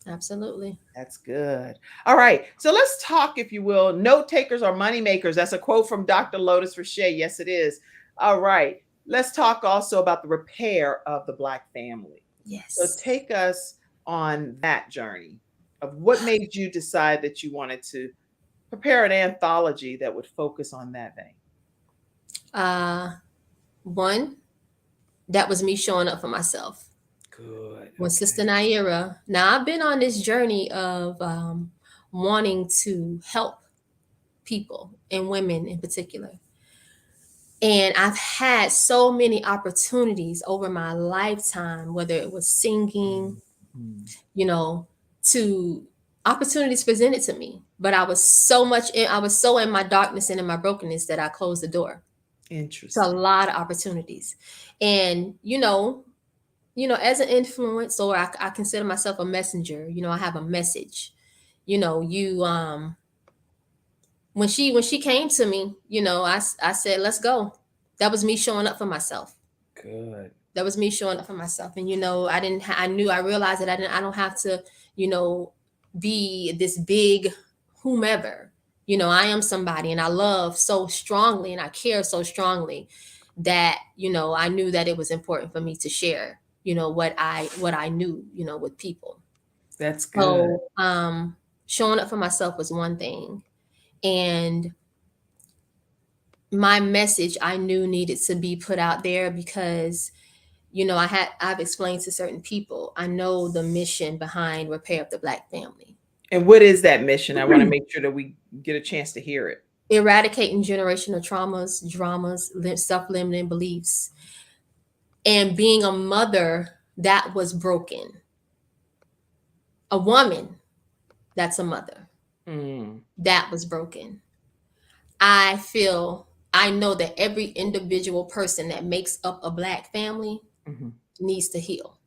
Absolutely. That's good. All right. So let's talk, if you will, note takers or money makers. That's a quote from Dr. Lotus Richey. Yes, it is. All right. Let's talk also about the repair of the Black family. So Yes. take us on that journey of what made you decide that you wanted to prepare an anthology that would focus on that vein. One, that was me showing up for myself. Good. When Sister Naira, now I've been on this journey of wanting to help people and women in particular. And I've had so many opportunities over my lifetime, whether it was singing, you know, to opportunities presented to me. But I was so in my darkness and in my brokenness that I closed the door to a Interesting. lot of opportunities. And, as an influence, or I consider myself a messenger, I have a message. When she came to me, I said, let's go. That was me showing up for myself. Good. That was me showing up for myself. And, I realized that I don't have to, be this big whomever. I am somebody, and I love so strongly and I care so strongly that, I knew that it was important for me to share, what I knew, with people. That's good. So, showing up for myself was one thing. And my message I knew needed to be put out there because, I've explained to certain people, I know the mission behind Repair of the Black Family. And what is that mission? I want to make sure that we get a chance to hear it. Eradicating generational traumas, dramas, self-limiting beliefs, and being a mother that was broken. A woman that's a mother that was broken. I know that every individual person that makes up a Black family needs to heal.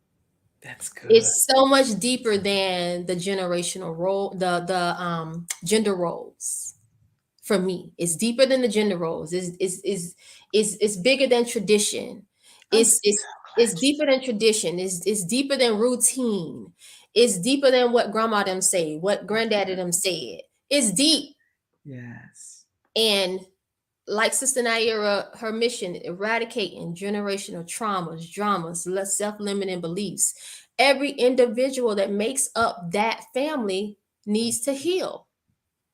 That's good. It's so much deeper than the generational role, the gender roles. For me, it's deeper than the gender roles. It's bigger than tradition. It's deeper than tradition. It's deeper than routine. It's deeper than what grandma them say, what granddaddy them said. It's deep. Yes. And like Sister Naira, her mission, eradicating generational traumas, dramas, self-limiting beliefs. Every individual that makes up that family needs to heal.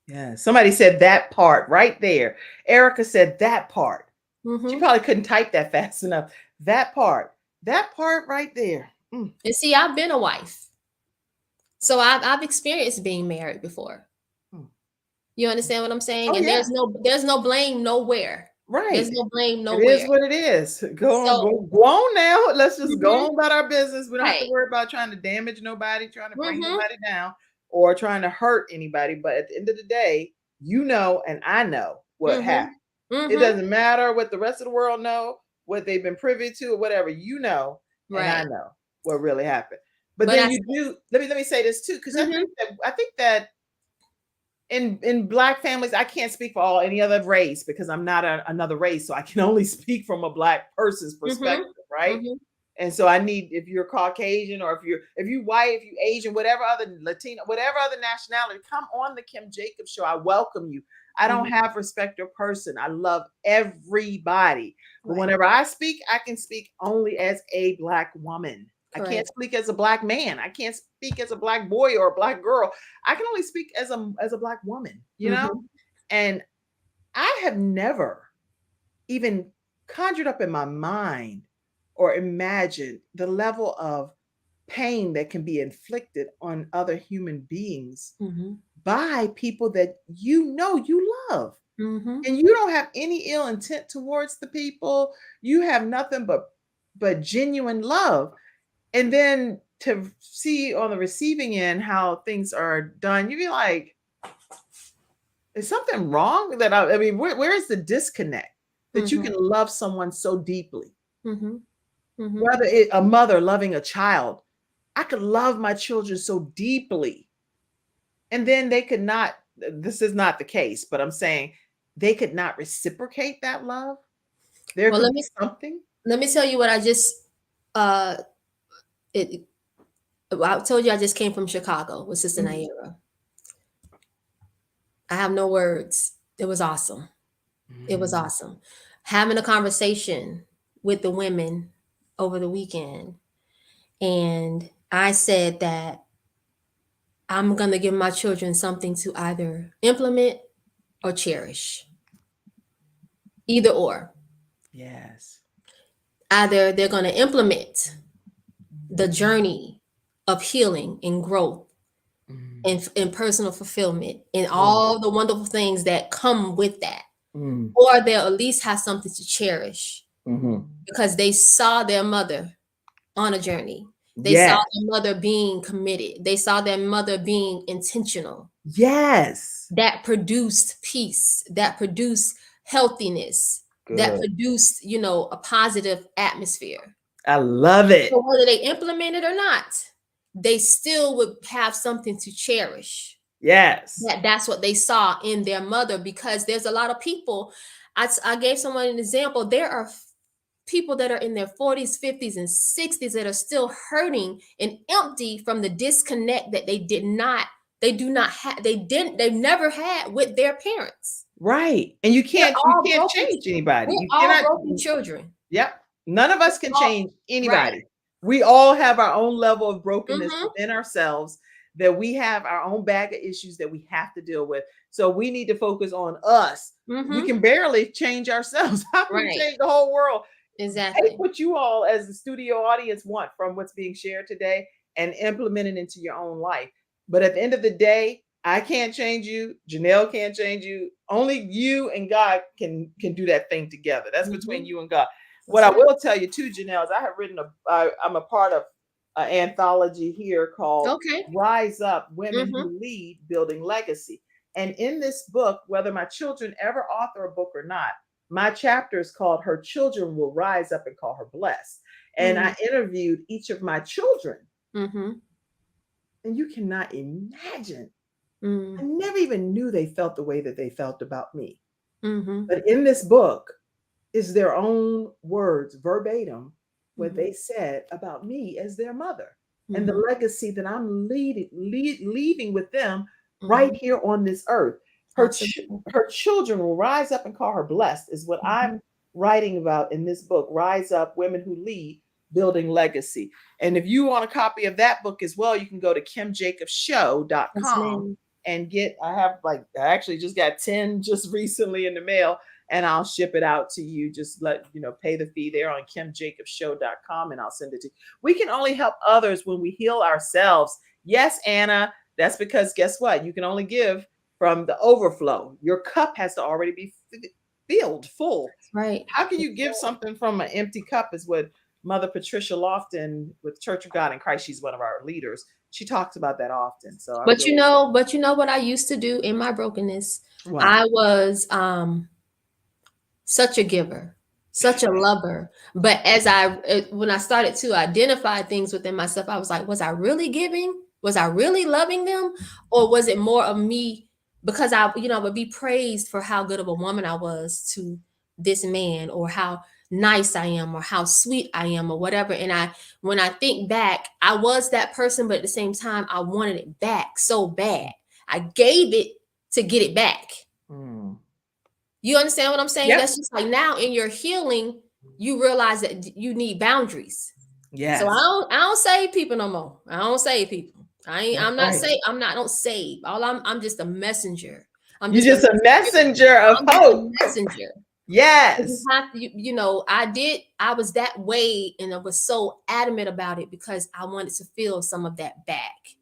Yeah. Somebody said that part right there. Erica said that part. She probably couldn't type that fast enough. That part right there. And see, I've been a wife. So I've experienced being married before. You understand what I'm saying? Oh, and yeah. there's no blame nowhere. Right. There's no blame nowhere. It is what it is. Go on now. Let's just go on about our business. We don't have to worry about trying to damage nobody, trying to bring nobody down, or trying to hurt anybody. But at the end of the day, and I know what happened. It doesn't matter what the rest of the world know, what they've been privy to, or whatever. And I know what really happened. But then you do. Let me say this too, because I think that in Black families, I can't speak for any other race because I'm not another race, so I can only speak from a Black person's perspective, right? And so I need, if you're Caucasian or if you white, if you Asian, whatever other Latino, whatever other nationality, come on the Kim Jacobs Show. I welcome you. I don't have respect of person. I love everybody. But whenever I speak, I can speak only as a Black woman. Correct. I can't speak as a Black man. I can't speak as a Black boy or a Black girl. I can only speak as a Black woman, you know? And I have never even conjured up in my mind or imagined the level of pain that can be inflicted on other human beings by people that you love. And you don't have any ill intent towards the people. You have nothing but genuine love. And then to see on the receiving end how things are done, you'd be like, is something wrong? Where is the disconnect that you can love someone so deeply? Whether it's a mother loving a child, I could love my children so deeply and then they could not, this is not the case, but I'm saying they could not reciprocate that love. There Well, could be something. let me tell you what I just it I told you I just came from Chicago with Sister Naira. I have no words. It was awesome. It was awesome. Having a conversation with the women over the weekend. And I said that I'm going to give my children something to either implement or cherish. Either or. Yes. Either they're going to implement the journey of healing and growth and personal fulfillment and all the wonderful things that come with that. Or they'll at least have something to cherish because they saw their mother on a journey. They saw their mother being committed. They saw their mother being intentional. Yes. That produced peace, that produced healthiness, that produced, a positive atmosphere. I love it. So whether they implement it or not, they still would have something to cherish. Yes. That's what they saw in their mother, because there's a lot of people. I gave someone an example. There are people that are in their 40s, 50s, and 60s that are still hurting and empty from the disconnect that they've never had with their parents. Right. And you can't change anybody. We're all broken children. Yep. None of us can change anybody. Right. We all have our own level of brokenness within ourselves, that we have our own bag of issues that we have to deal with. So we need to focus on us. We can barely change ourselves. How can we change the whole world? Exactly. Take what you all as the studio audience want from what's being shared today and implement it into your own life. But at the end of the day, I can't change you. Janelle can't change you. Only you and God can do that thing together. That's between you and God. What I will tell you too, Janelle, is I have written I'm a part of an anthology here called Rise Up, Women Who Lead, Building Legacy. And in this book, whether my children ever author a book or not, my chapter is called Her Children Will Rise Up and Call Her Blessed. And I interviewed each of my children. And you cannot imagine. I never even knew they felt the way that they felt about me. But in this book is their own words, verbatim, what they said about me as their mother and the legacy that I'm leaving with them right here on this earth. Her children will rise up and call her blessed is what I'm writing about in this book, Rise Up, Women Who Lead, Building Legacy. And if you want a copy of that book as well, you can go to kimjacobshow.com and I actually just got 10 just recently in the mail, and I'll ship it out to you. Just pay the fee there on kimjacobshow.com and I'll send it to you. We can only help others when we heal ourselves. Yes, Anna, that's because guess what? You can only give from the overflow. Your cup has to already be filled full. Right. How can you give something from an empty cup is what Mother Patricia Lofton with Church of God in Christ, she's one of our leaders. She talks about that often. So but you know what I used to do in my brokenness? Wow. I was such a giver, such a lover. But when I started to identify things within myself, I was like, was I really giving? Was I really loving them? Or was it more of me because I would be praised for how good of a woman I was to this man, or how nice I am, or how sweet I am, or whatever. And when I think back, I was that person, but at the same time, I wanted it back so bad. I gave it to get it back. You understand what I'm saying? Yep. That's just like now in your healing, you realize that you need boundaries. Yeah. So I don't save people no more. I don't save people. I don't save. I'm just a messenger. You're just a messenger of hope. Messenger. Yes. I was that way, and I was so adamant about it because I wanted to feel some of that back.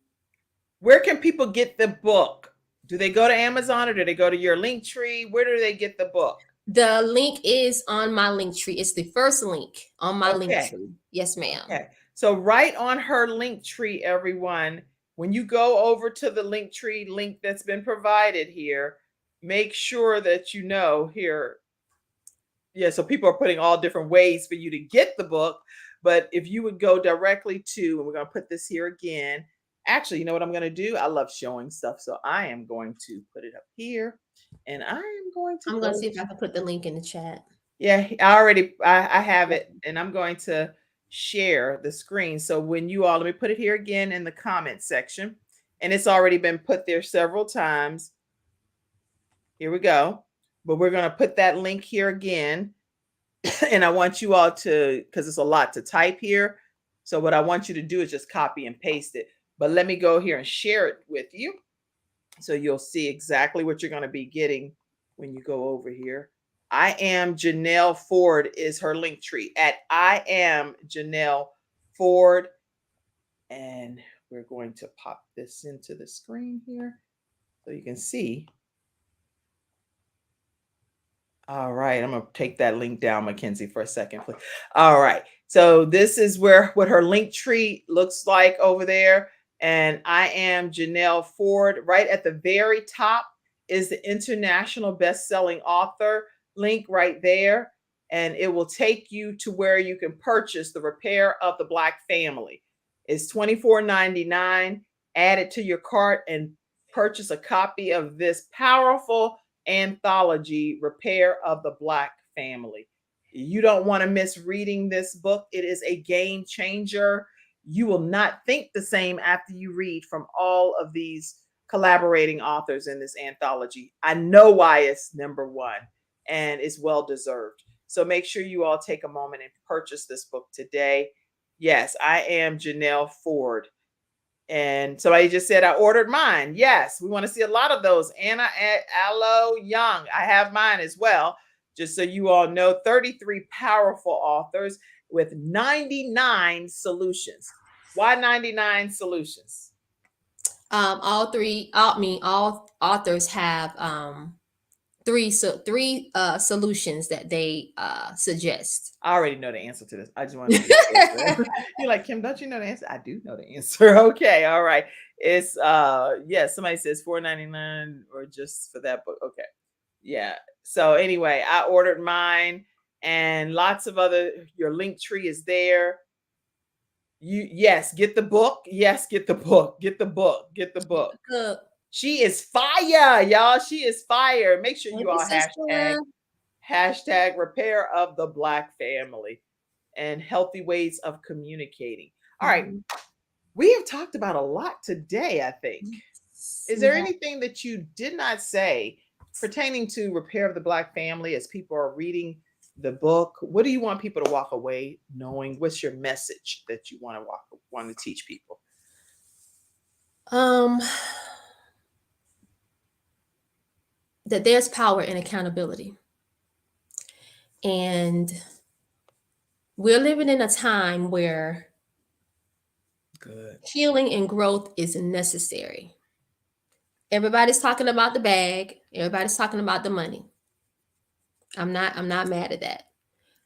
Where can people get the book? Do they go to Amazon, or do they go to your link tree? Where do they get the book? The link is on my link tree. It's the first link on my link tree. Yes, ma'am. Okay. So right on her link tree, everyone, when you go over to the link tree link that's been provided here, make sure that here. Yeah, so people are putting all different ways for you to get the book. But if you would go directly to, and we're going to put this here again, actually, you know what I'm going to do? I love showing stuff. So I am going to put it up here and I am going to I'm go gonna see if I to, can put the link in the chat. yeah, I have it and I'm going to share the screen. So when you all, let me put it here again in the comment section and it's already been put there several times. Here we go. But we're going to put that link here again. And I want you all to, because it's a lot to type here. So what I want you to do is just copy and paste it. But let me go here and share it with you. So you'll see exactly what you're going to be getting when you go over here. I am Janelle Ford is her link tree at I am Janelle Ford. And we're going to pop this into the screen here so you can see. All right, I'm going to take that link down, Mackenzie, for a second, please. All right, so this is what her link tree looks like over there. And I am Janelle Ford. Right at the very top is the international best-selling author link right there. And it will take you to where you can purchase The Repair of the Black Family. It's $24.99. Add it to your cart and purchase a copy of this powerful anthology, Repair of the Black Family. You don't want to miss reading this book. It is a game changer. You will not think the same after you read from all of these collaborating authors in this anthology. I know why it's #1 and it's well deserved. So make sure you all take a moment and purchase this book today. Yes, I am Janelle Ford. And somebody just said, I ordered mine. Yes, we want to see a lot of those. Anna Allo Young. I have mine as well. Just so you all know, 33 powerful authors with 99 solutions. Why 99 solutions? All authors have three solutions that they suggest. I already know the answer to this. I just want to you're like, Kim, don't you know the answer? I do know the answer. Okay, all right. It's yeah, somebody says $4.99 or just for that book. Okay. Yeah. So anyway, I ordered mine and lots of other, your link tree is there. Yes, get the book. Yes, get the book. Get the book. Get the book. She is fire, y'all. She is fire. Make sure you all hashtag Repair of the Black Family and healthy ways of communicating. All right. We have talked about a lot today, I think. Is there anything that you did not say pertaining to Repair of the Black Family as people are reading the book? What do you want people to walk away knowing? What's your message that you want to teach people? That there's power in accountability. And we're living in a time where healing and growth is necessary. Everybody's talking about the bag. Everybody's talking about the money. I'm not mad at that.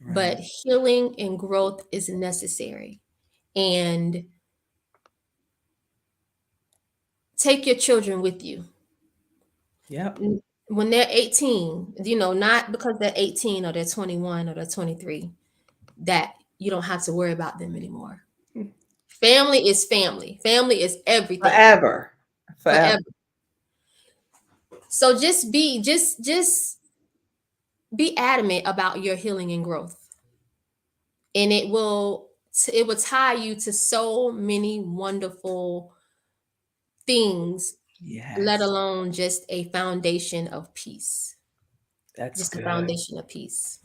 Right. But healing and growth is necessary. And take your children with you. Yep. When they're 18, not because they're 18 or they're 21 or they're 23, that you don't have to worry about them anymore. Family is family. Family is everything. Forever. So just be adamant about your healing and growth. And it will tie you to so many wonderful things, let alone just a foundation of peace. That's just good. A foundation of peace.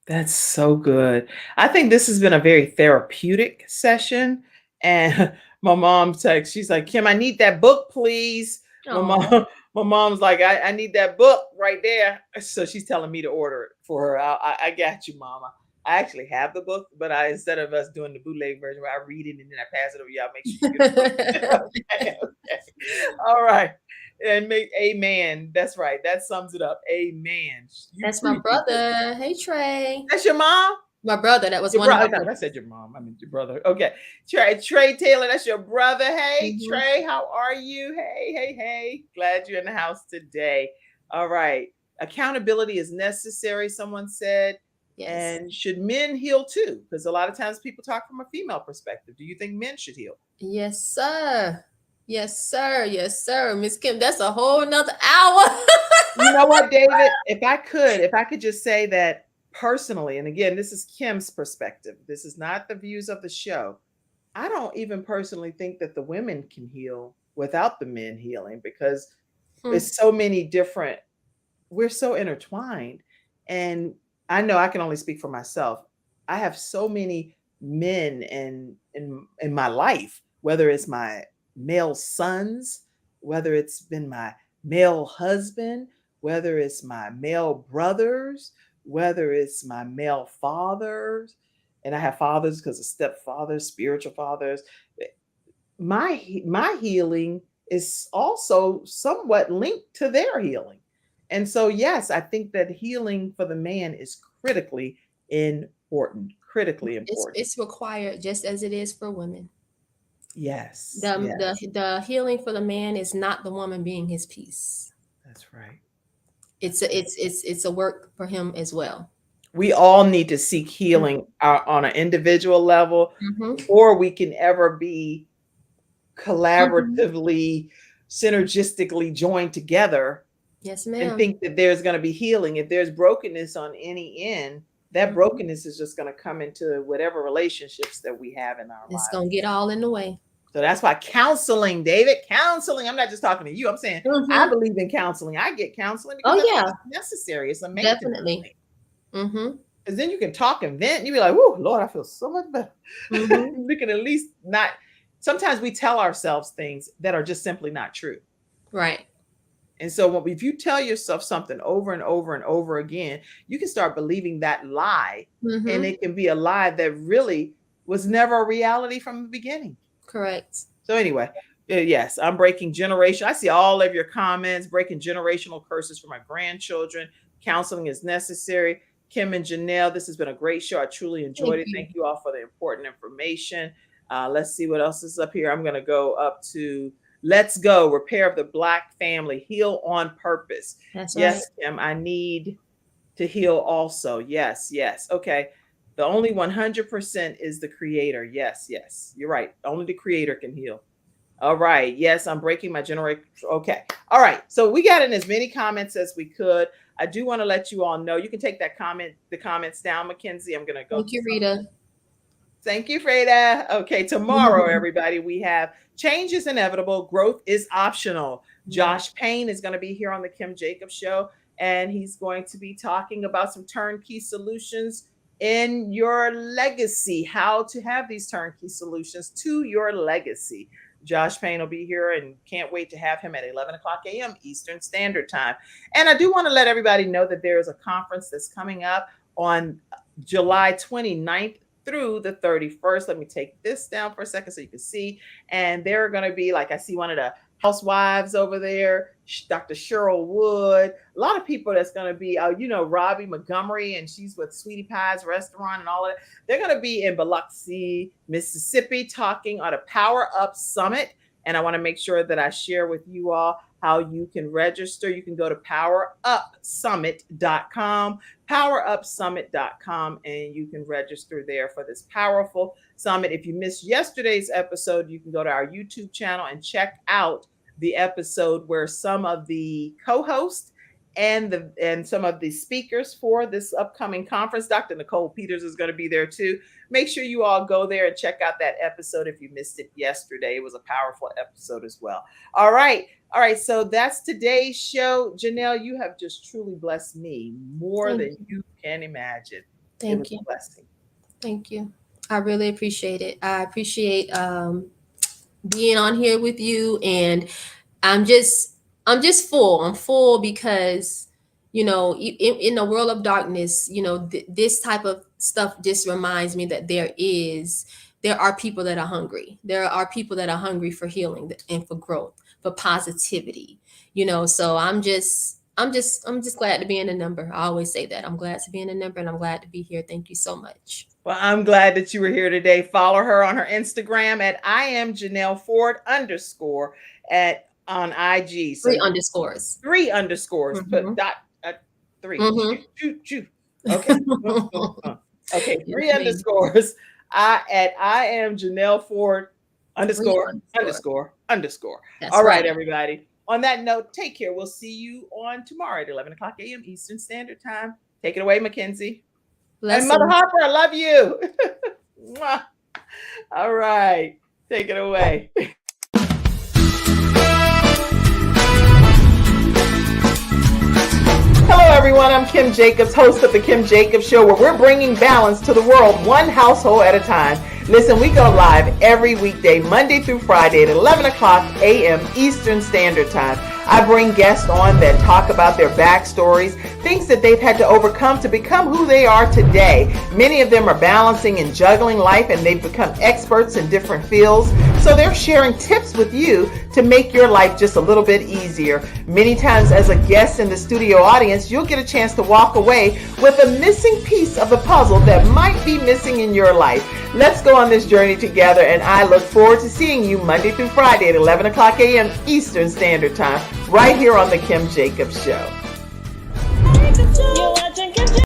That's so good. I think this has been a very therapeutic session. And my mom texts, she's like, Kim, I need that book, please. My mom's like, I need that book right there. So she's telling me to order it for her. I got you, Mama. I actually have the book, but instead of us doing the bootleg version where I read it and then I pass it over, y'all make sure you get it. Okay. All right. And amen. That's right. That sums it up. Amen. That's my brother. Hey, Trey. That's your mom? My brother. That was your brother. I said your mom. I mean your brother. Okay. Trey Taylor, that's your brother. Hey, Trey, how are you? Hey. Glad you're in the house today. All right. Accountability is necessary, someone said. Yes. And should men heal too? Because a lot of times people talk from a female perspective. Do you think men should heal? Yes, sir. Yes, sir. Yes, sir. Miss Kim, that's a whole nother hour. You know what, David? If I could just say that personally, and again, this is Kim's perspective. This is not the views of the show. I don't even personally think that the women can heal without the men healing because it's so many different, we're so intertwined. And I know I can only speak for myself. I have so many men in my life, whether it's my male sons, whether it's been my male husband, whether it's my male brothers, whether it's my male fathers, and I have fathers because of stepfathers, spiritual fathers. My healing is also somewhat linked to their healing. And so yes, I think that healing for the man is critically important. It's required just as it is for women. Yes, The, yes, the healing for the man is not the woman being his peace. that's right. It's a work for him as well. We all need to seek healing on an individual level Mm-hmm. before we can ever be Mm-hmm. collaboratively, synergistically joined together Yes, and ma'am. think that there's going to be healing. If there's brokenness on any end, that Mhm. brokenness is just going to come into whatever relationships that we have in our It's lives. gonna get all in the way. So that's why counseling, David, counseling. I'm not just talking to you. I'm saying I Mm-hmm. believe in counseling. I get counseling because Oh I think yeah, it's necessary. It's a maintenance definitely. thing. Mm-hmm. Because then you can talk and vent. And you be like, "Whoa, Lord, I feel so much better." Mm-hmm. We can at least not. Sometimes we tell ourselves things that are just simply not true. Right. And so if you tell yourself something over and over and over again, you can start believing that lie. And Mm-hmm. it can be a lie that really was never a reality from the beginning. Correct. So anyway, yes, I'm breaking generation. I see all of your comments, breaking generational curses for my grandchildren. Counseling is necessary. Kim and Janelle, this has been a great show. I truly enjoyed Thank it. you. Thank you all for the important information. Let's see what else is up here. I'm going to go up to Let's Go, Repair of the Black Family, Heal on Purpose. That's right. Yes, Kim, I need to heal also. Yes, yes. Okay. The only 100% is the creator. Yes, yes. You're right. Only the creator can heal. All right. Yes, I'm breaking my generation. Okay. All right. So we got in as many comments as we could. I do want to let you all know you can take the comments down, Mackenzie. I'm going to go Thank to you, some. Rita. Thank you, Freda. Okay, tomorrow, everybody, we have Change is Inevitable, Growth is Optional. Yeah. Josh Payne is going to be here on the Kim Jacobs Show, and he's going to be talking about some turnkey solutions in your legacy, how to have these turnkey solutions to your legacy. Josh Payne will be here and can't wait to have him at 11 o'clock a.m. Eastern Standard Time. And I do want to let everybody know that there is a conference that's coming up on July 29th through the 31st. Let me take this down for a second so you can see. And they're going to be like, I see one of the housewives over there, Dr. Cheryl Wood, a lot of people that's going to be, Robbie Montgomery, and she's with Sweetie Pie's restaurant and all of that. They're going to be in Biloxi, Mississippi, talking on a Power Up Summit. And I want to make sure that I share with you all how you can register. You can go to powerupsummit.com, powerupsummit.com, and you can register there for this powerful summit. If you missed yesterday's episode, you can go to our YouTube channel and check out the episode where some of the co-hosts and some of the speakers for this upcoming conference, Dr. Nicole Peters is going to be there too. Make sure you all go there and check out that episode if you missed it yesterday. It was a powerful episode as well. All right. So that's today's show. Janelle, you have just truly blessed me more than you can imagine. Thank you. A blessing. Thank you. I really appreciate it. I appreciate being on here with you, and I'm just full. I'm full because in the world of darkness, this type of stuff just reminds me that there are people that are hungry. There are people that are hungry for healing and for growth, for positivity. So I'm just glad to be in the number. I always say that. I'm glad to be in the number, and I'm glad to be here. Thank you so much. Well, I'm glad that you were here today. Follow her on her Instagram at @IamJanelleFord_ on IG. So 3 underscores. 3 underscores. Mm-hmm. Put dot 3. Mm-hmm. Shoot. Okay. Okay. 3 underscores. I am Janelle Ford Underscore. That's All right, right. everybody. On that note, take care. We'll see you on tomorrow at 11 o'clock a.m. Eastern Standard Time. Take it away, Mackenzie. And Mother Blessings. Harper, I love you. Mwah. All right. Take it away. Hello, everyone. I'm Kim Jacobs, host of The Kim Jacobs Show, where we're bringing balance to the world one household at a time. Listen, we go live every weekday, Monday through Friday at 11 o'clock a.m. Eastern Standard Time. I bring guests on that talk about their backstories, things that they've had to overcome to become who they are today. Many of them are balancing and juggling life, and they've become experts in different fields. So they're sharing tips with you to make your life just a little bit easier. Many times as a guest in the studio audience, you'll get a chance to walk away with a missing piece of the puzzle that might be missing in your life. Let's go on this journey together, and I look forward to seeing you Monday through Friday at 11 o'clock a.m. Eastern Standard Time, right here on The Kim Jacobs Show.